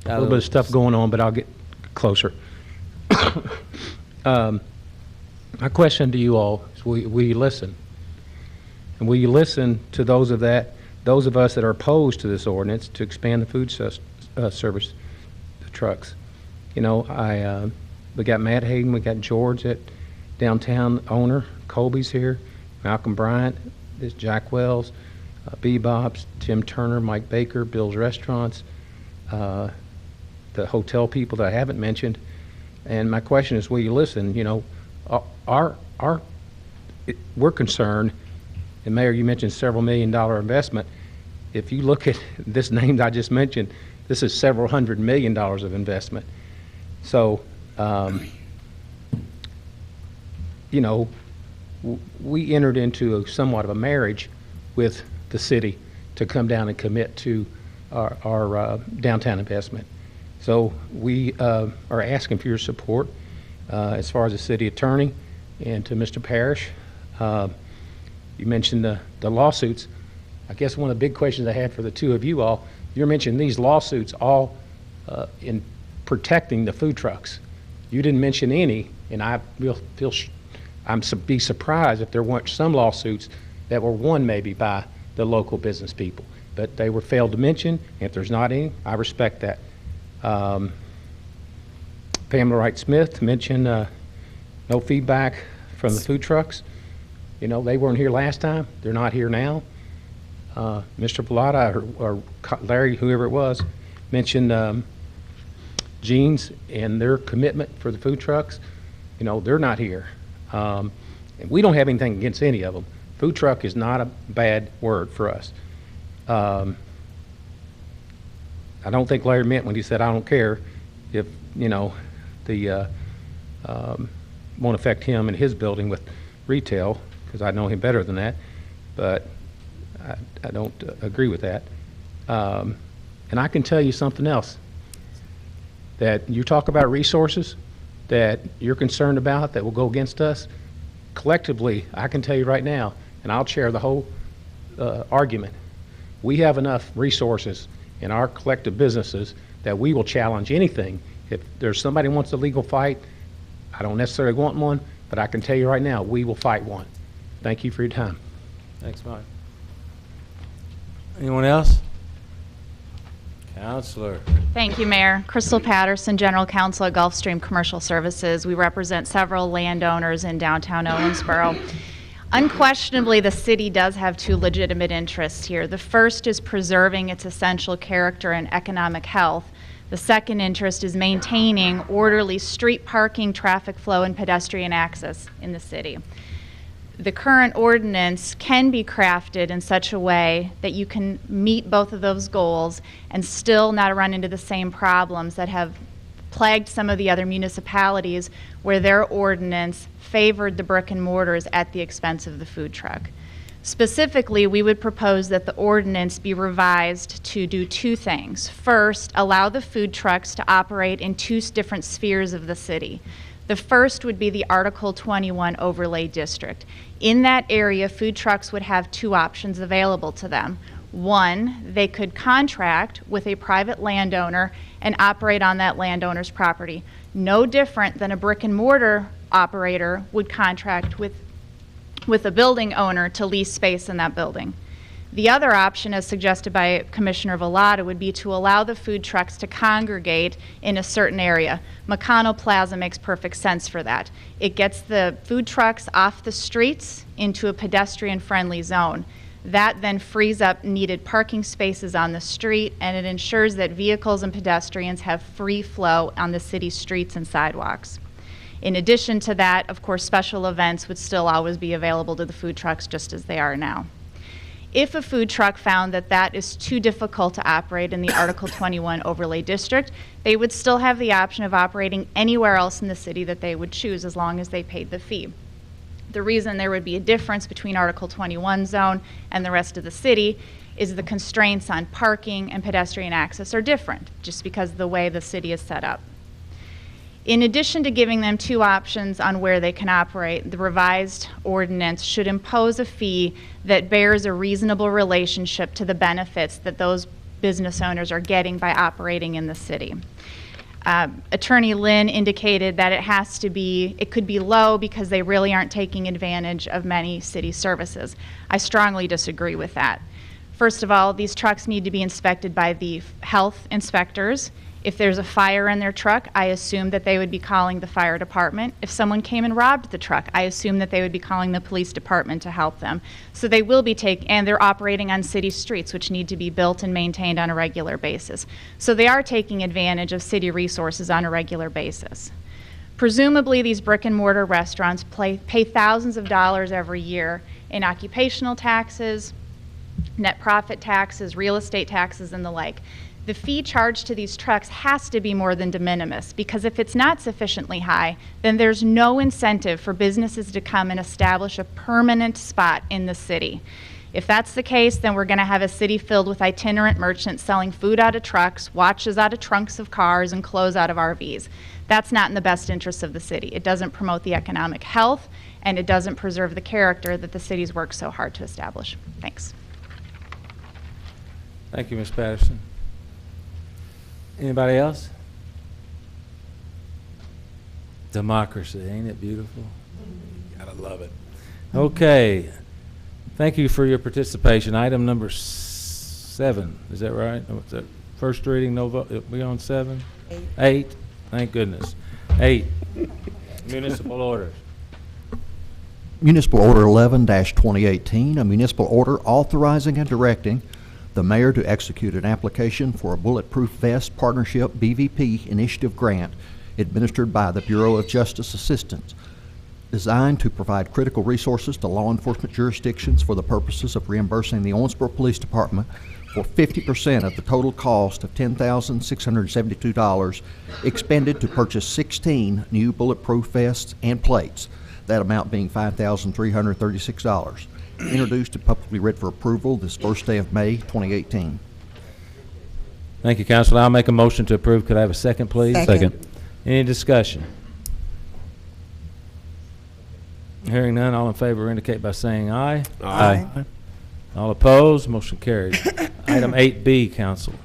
[SPEAKER 12] little bit of stuff going on, but I'll get closer. My question to you all is, will you listen? And will you listen to those of us that are opposed to this ordinance to expand the food service, the trucks? You know, we got Matt Hayden, we got George at downtown owner, Colby's here, Malcolm Bryant, this Jack Wells, Bebop's, Tim Turner, Mike Baker, Bill's Restaurants, the hotel people that I haven't mentioned. And my question is, will you listen? You know, we're concerned, and Mayor, you mentioned several $1 million investment. If you look at this name I just mentioned, this is several $100 million of investment. So, you know, we entered into somewhat of a marriage with the city to come down and commit to our downtown investment. So we are asking for your support as far as the city attorney and to Mr. Parrish. You mentioned the lawsuits. I guess one of the big questions I had for the two of you all, you're mentioning these lawsuits all in protecting the food trucks. You didn't mention any, and I will be surprised if there weren't some lawsuits that were won maybe by the local business people. But they were failed to mention. If there's not any, I respect that. Pamela Wright-Smith mentioned no feedback from the food trucks. You know, they weren't here last time. They're not here now. Mr. Pilata or Larry, whoever it was, mentioned Jeans and their commitment for the food trucks. You know, they're not here. And we don't have anything against any of them. Food truck is not a bad word for us. I don't think Larry meant when he said, I don't care if, you know, the won't affect him and his building with retail, because I know him better than that, but I don't agree with that. And I can tell you something else, that you talk about resources that you're concerned about that will go against us. Collectively, I can tell you right now, and I'll chair the whole argument, we have enough resources in our collective businesses that we will challenge anything. If there's somebody who wants a legal fight, I don't necessarily want one, but I can tell you right now, we will fight one. Thank you for your time.
[SPEAKER 1] Thanks, Mike. Anyone else? Counselor.
[SPEAKER 13] Thank you, Mayor. Crystal Patterson, General Counsel at Gulfstream Commercial Services. We represent several landowners in downtown Owensboro. Unquestionably, the city does have two legitimate interests here. The first is preserving its essential character and economic health. The second interest is maintaining orderly street parking, traffic flow, and pedestrian access in the city. The current ordinance can be crafted in such a way that you can meet both of those goals and still not run into the same problems that have plagued some of the other municipalities where their ordinance favored the brick and mortars at the expense of the food truck. Specifically, we would propose that the ordinance be revised to do two things. First, allow the food trucks to operate in two different spheres of the city. The first would be the Article 21 overlay district. In that area, food trucks would have two options available to them. One, they could contract with a private landowner and operate on that landowner's property. No different than a brick and mortar operator would contract with a building owner to lease space in that building. The other option, as suggested by Commissioner Vallada, would be to allow the food trucks to congregate in a certain area. McConnell Plaza makes perfect sense for that. It gets the food trucks off the streets into a pedestrian-friendly zone. That then frees up needed parking spaces on the street, and it ensures that vehicles and pedestrians have free flow on the city's streets and sidewalks. In addition to that, of course, special events would still always be available to the food trucks just as they are now. If a food truck found that that is too difficult to operate in the Article 21 overlay district, they would still have the option of operating anywhere else in the city that they would choose as long as they paid the fee. The reason there would be a difference between Article 21 zone and the rest of the city is the constraints on parking and pedestrian access are different, just because of the way the city is set up. In addition to giving them two options on where they can operate, the revised ordinance should impose a fee that bears a reasonable relationship to the benefits that those business owners are getting by operating in the city. Attorney Lynn indicated that it could be low because they really aren't taking advantage of many city services. I strongly disagree with that. First of all, these trucks need to be inspected by the health inspectors. If there's a fire in their truck, I assume that they would be calling the fire department. If someone came and robbed the truck, I assume that they would be calling the police department to help them. So they will be and they're operating on city streets, which need to be built and maintained on a regular basis. So they are taking advantage of city resources on a regular basis. Presumably, these brick and mortar restaurants pay thousands of dollars every year in occupational taxes, net profit taxes, real estate taxes, and the like. The fee charged to these trucks has to be more than de minimis, because if it's not sufficiently high, then there's no incentive for businesses to come and establish a permanent spot in the city. If that's the case, then we're going to have a city filled with itinerant merchants selling food out of trucks, watches out of trunks of cars, and clothes out of RVs. That's not in the best interest of the city. It doesn't promote the economic health, and it doesn't preserve the character that the city's worked so hard to establish. Thanks.
[SPEAKER 1] Thank you, Ms. Patterson. Anybody else? Democracy, ain't it beautiful? Gotta love it. Okay. Thank you for your participation. Item number 7, is that right? Oh, is that first reading, no vote? We on 7? 8. Thank goodness. 8, municipal orders.
[SPEAKER 10] Municipal Order 11-2018, a municipal order authorizing and directing the mayor to execute an application for a Bulletproof Vest Partnership BVP Initiative Grant administered by the Bureau of Justice Assistance, designed to provide critical resources to law enforcement jurisdictions for the purposes of reimbursing the Owensboro Police Department for 50% of the total cost of $10,672 expended to purchase 16 new bulletproof vests and plates, that amount being $5,336. Introduced and publicly read for approval this first day of May 2018.
[SPEAKER 1] Thank you, Council. I'll make a motion to approve. Could I have a second, please?
[SPEAKER 3] Second.
[SPEAKER 1] Any discussion? Hearing none, all in favor indicate by saying aye.
[SPEAKER 3] Aye.
[SPEAKER 1] All opposed, motion carries. Item 8B, Council.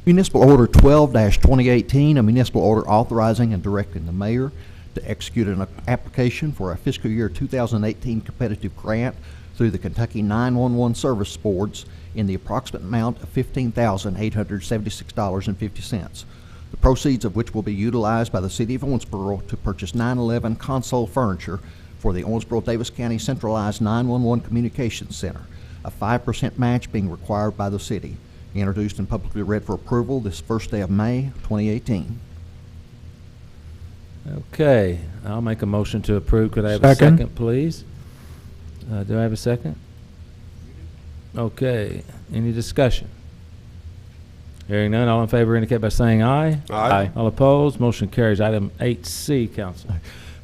[SPEAKER 10] Municipal Order 12-2018, a municipal order authorizing and directing the mayor to execute an application for a fiscal year 2018 competitive grant through the Kentucky 911 Service Boards in the approximate amount of $15,876.50. The proceeds of which will be utilized by the City of Owensboro to purchase 911 console furniture for the Owensboro-Davis County Centralized 911 Communications Center, a 5% match being required by the city. Introduced and publicly read for approval this first day of May 2018.
[SPEAKER 1] Okay, I'll make a motion to approve. Could I have a second, please? Do I have a second? Okay, any discussion? Hearing none, all in favor indicate by saying aye.
[SPEAKER 9] Aye.
[SPEAKER 1] All opposed, motion carries. Item 8C, Council.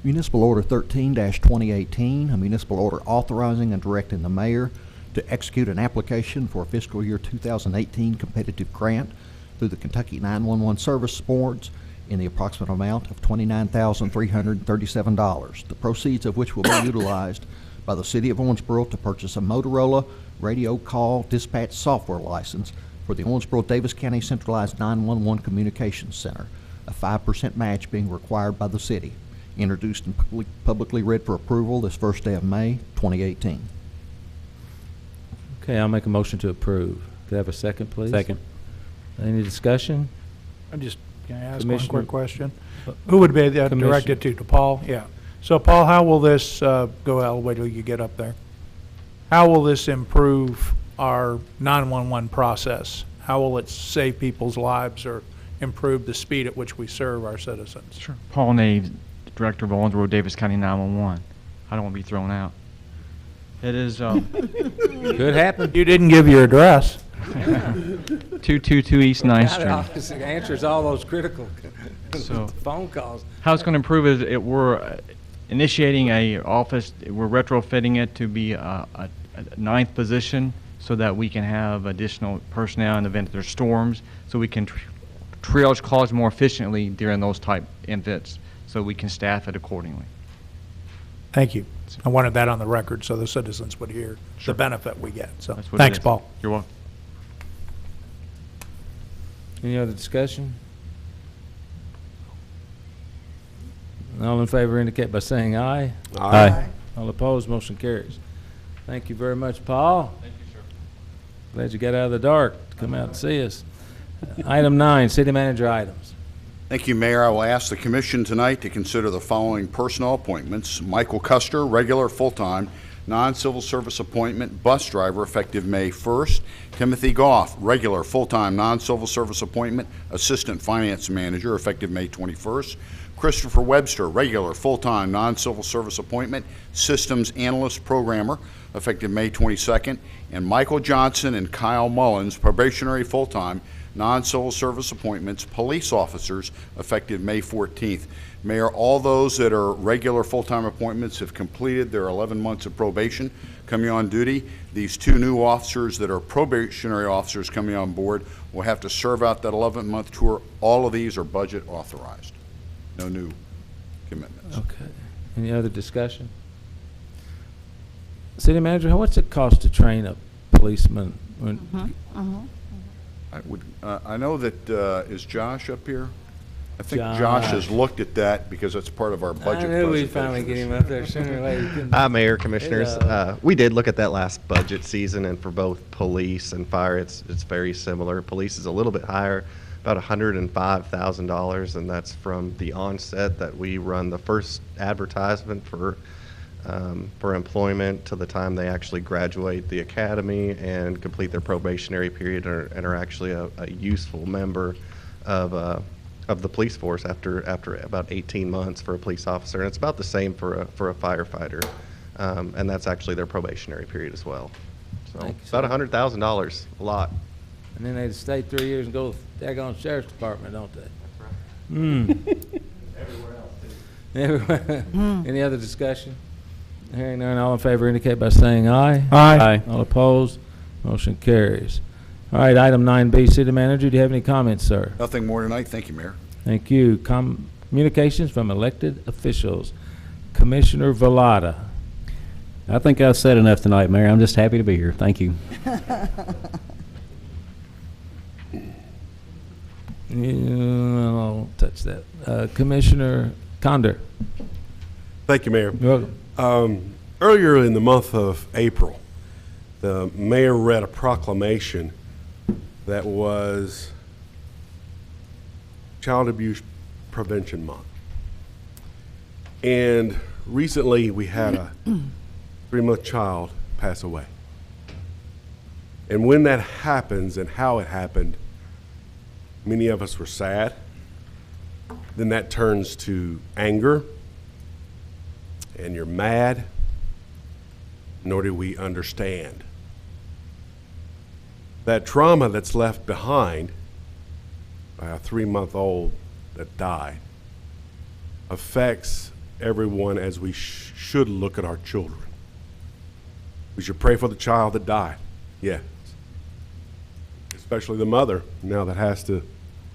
[SPEAKER 10] Municipal Order 13-2018, a municipal order authorizing and directing the mayor to execute an application for a fiscal year 2018 competitive grant through the Kentucky 911 Service Boards in the approximate amount of $29,337, the proceeds of which will be utilized by the City of Owensboro to purchase a Motorola radio call dispatch software license for the Owensboro-Davis County Centralized 911 Communications Center, a 5% match being required by the city. Introduced and publicly read for approval this first day of May 2018.
[SPEAKER 1] Okay, I'll make a motion to approve. Could I have a second, please?
[SPEAKER 11] Second.
[SPEAKER 1] Any discussion?
[SPEAKER 4] Can I ask one
[SPEAKER 1] Commissioner-
[SPEAKER 4] quick question? Who would be directed to Paul? Yeah. So Paul, how will this, go out, wait till you get up there. How will this improve our 911 process? How will it save people's lives or improve the speed at which we serve our citizens?
[SPEAKER 14] Sure. Paul Naves, Director of Owensboro Davis County 911. I don't want to be thrown out. It is
[SPEAKER 1] Could happen.
[SPEAKER 4] You didn't give your address.
[SPEAKER 14] 222 East 9th Street.
[SPEAKER 1] It answers all those critical
[SPEAKER 14] So-
[SPEAKER 1] phone calls.
[SPEAKER 14] How it's going to improve is we're initiating a office. We're retrofitting it to be a 9th position so that we can have additional personnel in the event there's storms, so we can triage calls more efficiently during those type events, so we can staff it accordingly.
[SPEAKER 4] Thank you. I wanted that on the record so the citizens would hear the benefit we get. So,
[SPEAKER 14] That's what it
[SPEAKER 4] thanks,
[SPEAKER 14] is.
[SPEAKER 4] Paul.
[SPEAKER 14] You're welcome.
[SPEAKER 1] Any other discussion? All in favor indicate by saying aye.
[SPEAKER 9] Aye.
[SPEAKER 1] All opposed, motion carries. Thank you very much, Paul. Thank you, sir. Glad you got out of the dark to come out and see us. Item 9, city manager items.
[SPEAKER 6] Thank you, Mayor. I will ask the commission tonight to consider the following personnel appointments. Michael Custer, regular full-time, non-civil service appointment, bus driver, effective May 1st. Timothy Goff, regular full-time, non-civil service appointment, assistant finance manager, effective May 21st. Christopher Webster, regular full-time, non-civil service appointment, systems analyst programmer, effective May 22nd. And Michael Johnson and Kyle Mullins, probationary full-time, non-civil service appointments, police officers, effective May 14th. Mayor, all those that are regular full-time appointments have completed their 11 months of probation coming on duty. These 2 new officers that are probationary officers coming on board will have to serve out that 11-month tour. All of these are budget authorized. No new commitments.
[SPEAKER 1] Okay. Any other discussion? City manager, what's it cost to train a policeman?
[SPEAKER 6] I know that, is Josh up here? I think Josh
[SPEAKER 1] Josh
[SPEAKER 6] has looked at that because it's part of our budget
[SPEAKER 1] I knew we'd
[SPEAKER 6] presentation.
[SPEAKER 1] finally get him up there sooner or later.
[SPEAKER 15] Hi, Mayor, Commissioners.
[SPEAKER 1] Hello.
[SPEAKER 15] We did look at that last budget season, and for both police and fire, it's very similar. Police is a little bit higher, about $105,000, and that's from the onset that we run the first advertisement for employment to the time they actually graduate the academy and complete their probationary period and are actually a useful member of the police force after about 18 months for a police officer. And it's about the same for a firefighter, and that's actually their probationary period as well. So
[SPEAKER 1] Thank you,
[SPEAKER 15] about
[SPEAKER 1] sir.
[SPEAKER 15] $100,000, a lot.
[SPEAKER 1] And then they'd stay 3 years and go to the daggone sheriff's department, don't they? Everywhere else, too. Any other discussion? Hearing none, all in favor indicate by saying aye.
[SPEAKER 4] Aye.
[SPEAKER 1] All opposed, motion carries. All right, item 9B, city manager, do you have any comments, sir?
[SPEAKER 6] Nothing more tonight. Thank you, Mayor.
[SPEAKER 1] Thank you. Communications from elected officials. Commissioner Velada.
[SPEAKER 11] I think I've said enough tonight, Mayor. I'm just happy to be here. Thank you.
[SPEAKER 1] Yeah, I'll touch that. Commissioner Conder.
[SPEAKER 9] Thank you, Mayor.
[SPEAKER 1] You're welcome.
[SPEAKER 9] Earlier in the month of April, the mayor read a proclamation that was Child Abuse Prevention Month. And recently we had a 3-month child pass away. And when that happens and how it happened, many of us were sad. Then that turns to anger, and you're mad, nor do we understand. That trauma that's left behind by a 3-month-old that died affects everyone as we should look at our children. We should pray for the child that died, yes. Especially the mother now that has to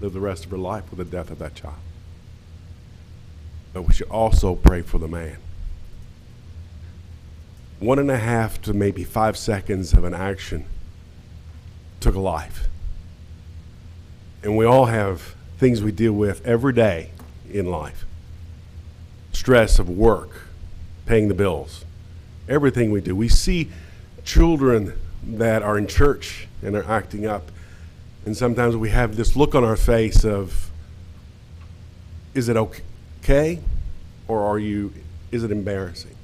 [SPEAKER 9] live the rest of her life with the death of that child. But we should also pray for the man. 1.5 to maybe 5 seconds of an action took a life. And we all have things we deal with every day in life. Stress of work, paying the bills, everything we do. We see children that are in church and are acting up, and sometimes we have this look on our face of, is it okay, or is it embarrassing?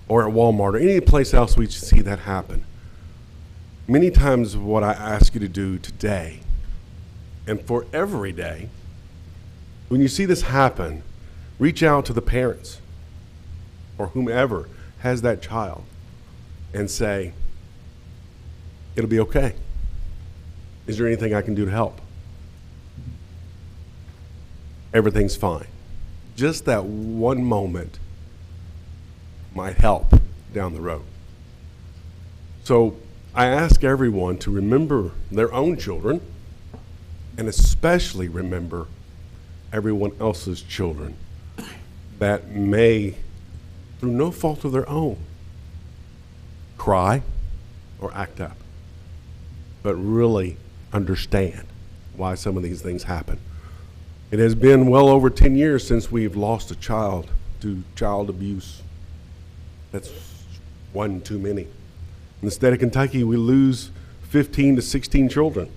[SPEAKER 9] Or at Walmart or any place else we see that happen. Many times what I ask you to do today, and for every day, when you see this happen, reach out to the parents or whomever has that child and say, it'll be okay. Is there anything I can do to help? Everything's fine. Just that one moment might help down the road. So I ask everyone to remember their own children and especially remember everyone else's children that may, through no fault of their own, cry or act up, but really understand why some of these things happen. It has been well over 10 years since we've lost a child to child abuse. That's one too many. In the state of Kentucky, we lose 15 to 16 children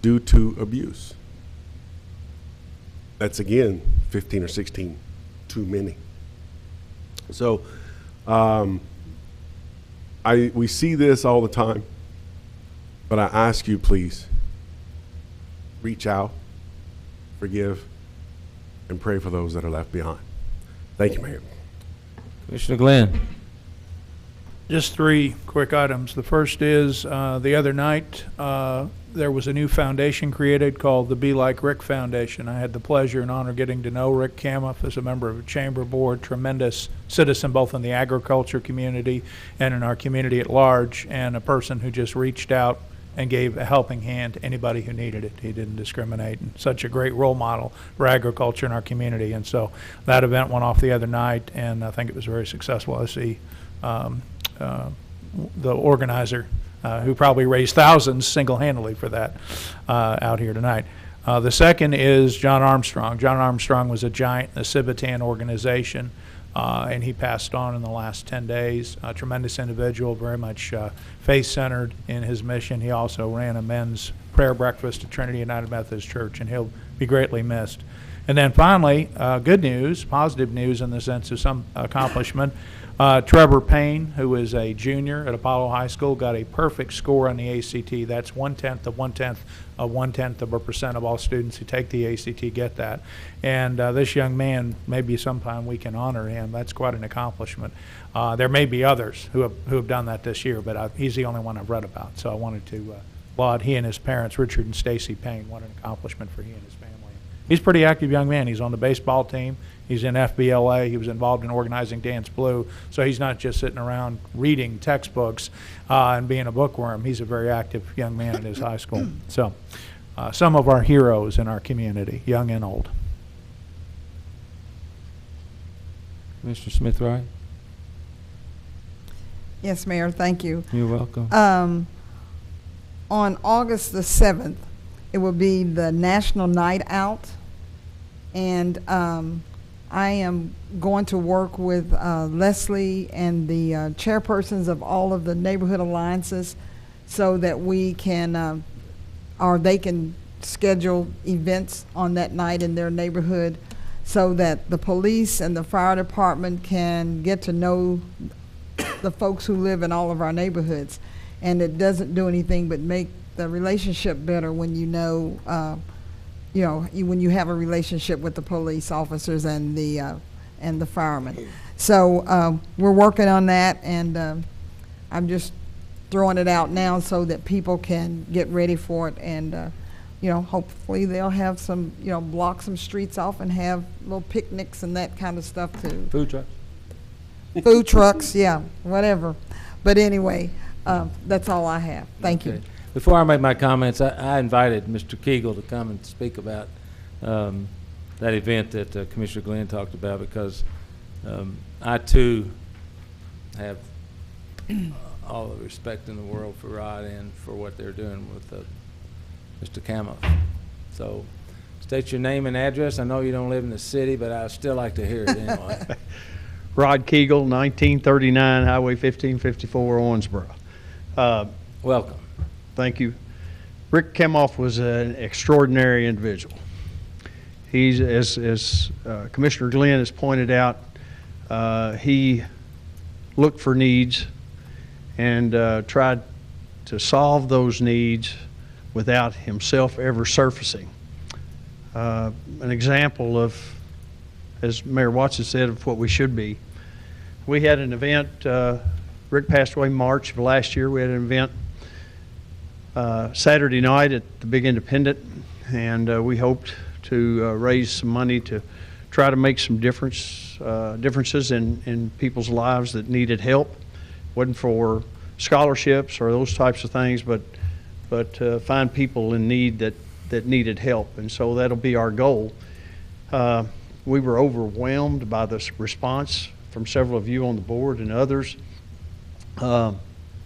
[SPEAKER 9] due to abuse. That's again 15 or 16 too many. So we see this all the time, but I ask you, please, reach out, forgive, and pray for those that are left behind. Thank you, Mayor.
[SPEAKER 1] Commissioner Glenn.
[SPEAKER 4] Just 3 quick items. The first is the other night there was a new foundation created called the Be Like Rick Foundation. I had the pleasure and honor getting to know Rick Kamoff as a member of the Chamber Board, tremendous citizen both in the agriculture community and in our community at large, and a person who just reached out and gave a helping hand to anybody who needed it. He didn't discriminate, and such a great role model for agriculture in our community. And so that event went off the other night, and I think it was very successful. I see the organizer, who probably raised thousands single-handedly for that, out here tonight. The second is John Armstrong. John Armstrong was a giant in the Civitan organization, and he passed on in the last 10 days. A tremendous individual, very much faith-centered in his mission. He also ran a men's prayer breakfast at Trinity United Methodist Church, and he'll be greatly missed. And then finally, good news, positive news in the sense of some accomplishment. Trevor Payne, who is a junior at Apollo High School, got a perfect score on the ACT. That's 0.1% of all students who take the ACT get that. And this young man, maybe sometime we can honor him. That's quite an accomplishment. There may be others who have done that this year, but he's the only one I've read about. So I wanted to laud he and his parents, Richard and Stacy Payne. What an accomplishment for he and his family. He's a pretty active young man. He's on the baseball team. He's in FBLA. He was involved in organizing Dance Blue. So he's not just sitting around reading textbooks and being a bookworm. He's a very active young man in his high school. So some of our heroes in our community, young and old.
[SPEAKER 1] Mr. Smith-Wright.
[SPEAKER 3] Yes, Mayor, thank you.
[SPEAKER 1] You're welcome.
[SPEAKER 3] On August the 7th, it will be the National Night Out. And I am going to work with Leslie and the chairpersons of all of the neighborhood alliances so that we can, or they can schedule events on that night in their neighborhood so that the police and the fire department can get to know the folks who live in all of our neighborhoods. And it doesn't do anything but make the relationship better when you know, when you have a relationship with the police officers and the firemen. So we're working on that, and I'm just throwing it out now so that people can get ready for it, and hopefully they'll have some, block some streets off and have little picnics and that kind of stuff too.
[SPEAKER 1] Food trucks.
[SPEAKER 3] Food trucks, yeah, whatever. But anyway, that's all I have. Thank you.
[SPEAKER 1] Before I make my comments, I invited Mr. Kegel to come and speak about that event that Commissioner Glenn talked about, because I too have all the respect in the world for Rod and for what they're doing with Mr. Kamoff. So state your name and address. I know you don't live in the city, but I'd still like to hear it anyway.
[SPEAKER 16] Rod Kegel, 1939 Highway 1554, Owensboro.
[SPEAKER 1] Welcome.
[SPEAKER 16] Thank you. Rick Kamoff was an extraordinary individual. He's, as Commissioner Glenn has pointed out, he looked for needs and tried to solve those needs without himself ever surfacing. An example of, as Mayor Watson said, of what we should be. We had an event, Rick passed away March of last year. We had an event Saturday night at the Big Independent, and we hoped to raise some money to try to make some differences in people's lives that needed help. Wasn't for scholarships or those types of things, but find people in need that that needed help, and so that'll be our goal. We were overwhelmed by this response from several of you on the board and others.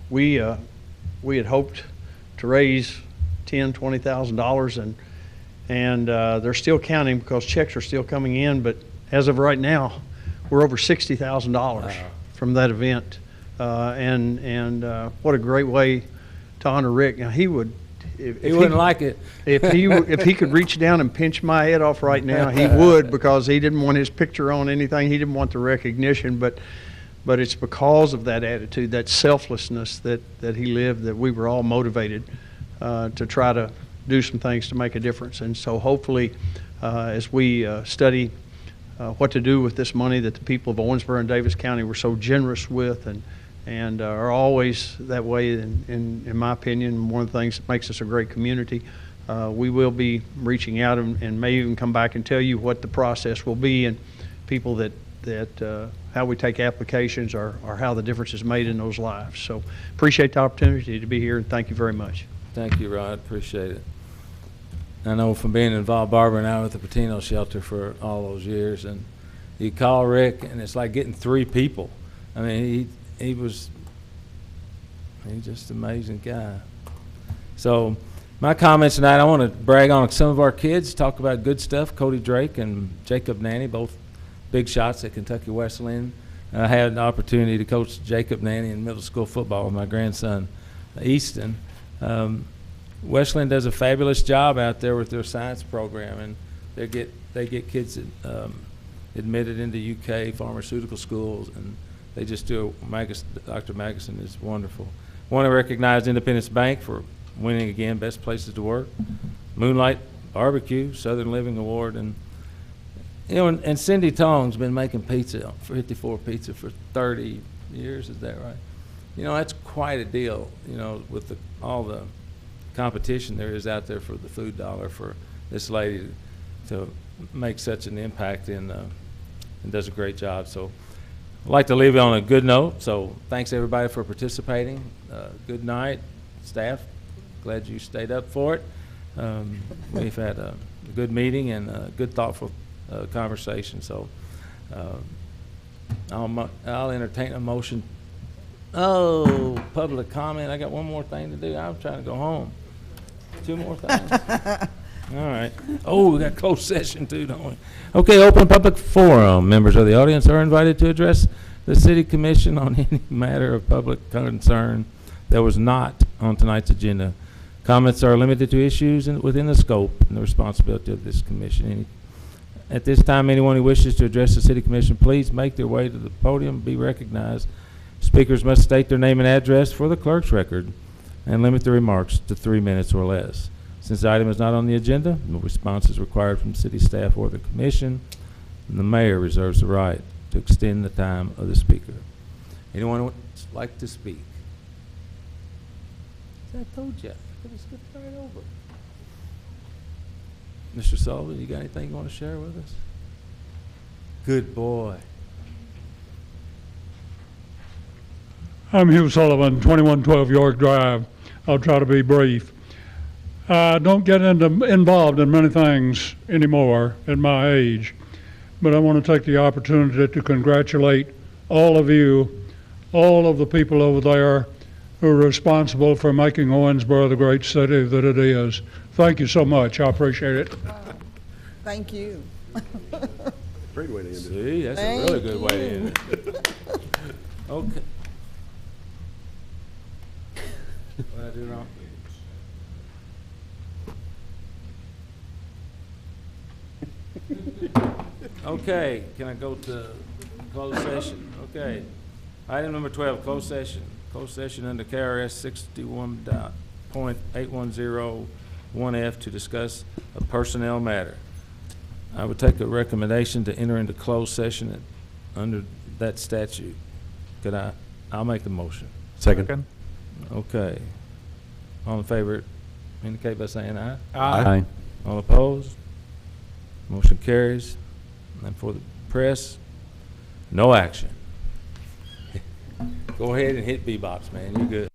[SPEAKER 16] We had hoped to raise $10,000–$20,000, and they're still counting because checks are still coming in. But as of right now, we're over $60,000 from that event, and what a great way to honor Rick. Now he would. If
[SPEAKER 1] He wouldn't like it.
[SPEAKER 16] If he could reach down and pinch my head off right now, he would, because he didn't want his picture on anything. He didn't want the recognition, but it's because of that attitude, that selflessness that he lived, that we were all motivated to try to do some things to make a difference. And so hopefully, as we study what to do with this money that the people of Owensboro and Davis County were so generous with, and are always that way, in my opinion, one of the things that makes us a great community. We will be reaching out and may even come back and tell you what the process will be, and people that how we take applications or how the difference is made in those lives. So appreciate the opportunity to be here, and thank you very much.
[SPEAKER 1] Thank you, Rod. Appreciate it. I know from being involved, Barbara and I, with the Patino shelter for all those years, and you call Rick, and it's like getting 3 people. I mean, he's just an amazing guy. So my comments tonight, I want to brag on some of our kids, talk about good stuff. Cody Drake and Jacob Nanny, both big shots at Kentucky Wesleyan. I had an opportunity to coach Jacob Nanny in middle school football with my grandson, Easton. Wesleyan does a fabulous job out there with their science program, and they get kids admitted into UK pharmaceutical schools, and they just do. Dr. Magnuson is wonderful. Want to recognize Independence Bank for winning again Best Places to Work, Moonlight Barbecue, Southern Living Award, and and Cindy Tong's been making pizza, 54 Pizza, for 30 years. Is that right? That's quite a deal. With all the competition there is out there for the food dollar, for this lady to make such an impact and does a great job. So I'd like to leave you on a good note. So thanks everybody for participating. Good night, staff. Glad you stayed up for it. We've had a good meeting and a good, thoughtful conversation. So I'll entertain a motion. Oh, public comment. I got one more thing to do. I'm trying to go home. 2 more things. All right. Oh, we got closed session too, don't we? Okay, open public forum. Members of the audience are invited to address the City Commission on any matter of public concern that was not on tonight's agenda. Comments are limited to issues within the scope and the responsibility of this commission. At this time, anyone who wishes to address the City Commission, please make their way to the podium, be recognized. Speakers must state their name and address for the clerk's record and limit their remarks to 3 minutes or less. Since the item is not on the agenda, no response is required from city staff or the commission, and the mayor reserves the right to extend the time of the speaker. Anyone who would like to speak? I told you, I could have skipped right over. Mr. Sullivan, you got anything you want to share with us? Good boy.
[SPEAKER 17] I'm Hugh Sullivan, 2112 York Drive. I'll try to be brief. I don't get involved in many things anymore at my age, but I want to take the opportunity to congratulate all of you, all of the people over there who are responsible for making Owensboro the great city that it is. Thank you so much. I appreciate it.
[SPEAKER 3] Thank you.
[SPEAKER 9] Great way to end it.
[SPEAKER 1] See, that's a really good way to end it. Okay. What did I do wrong? Okay, can I go to closed session? Okay. Item number 12, closed session. Closed session under KRS 61.8101F to discuss a personnel matter. I would take a recommendation to enter into closed session under that statute. I'll make the motion.
[SPEAKER 9] Second.
[SPEAKER 1] Okay. All in favor, indicate by saying aye.
[SPEAKER 11] Aye.
[SPEAKER 1] All opposed? Motion carries. And for the press, no action. Go ahead and hit bebops, man. You're good.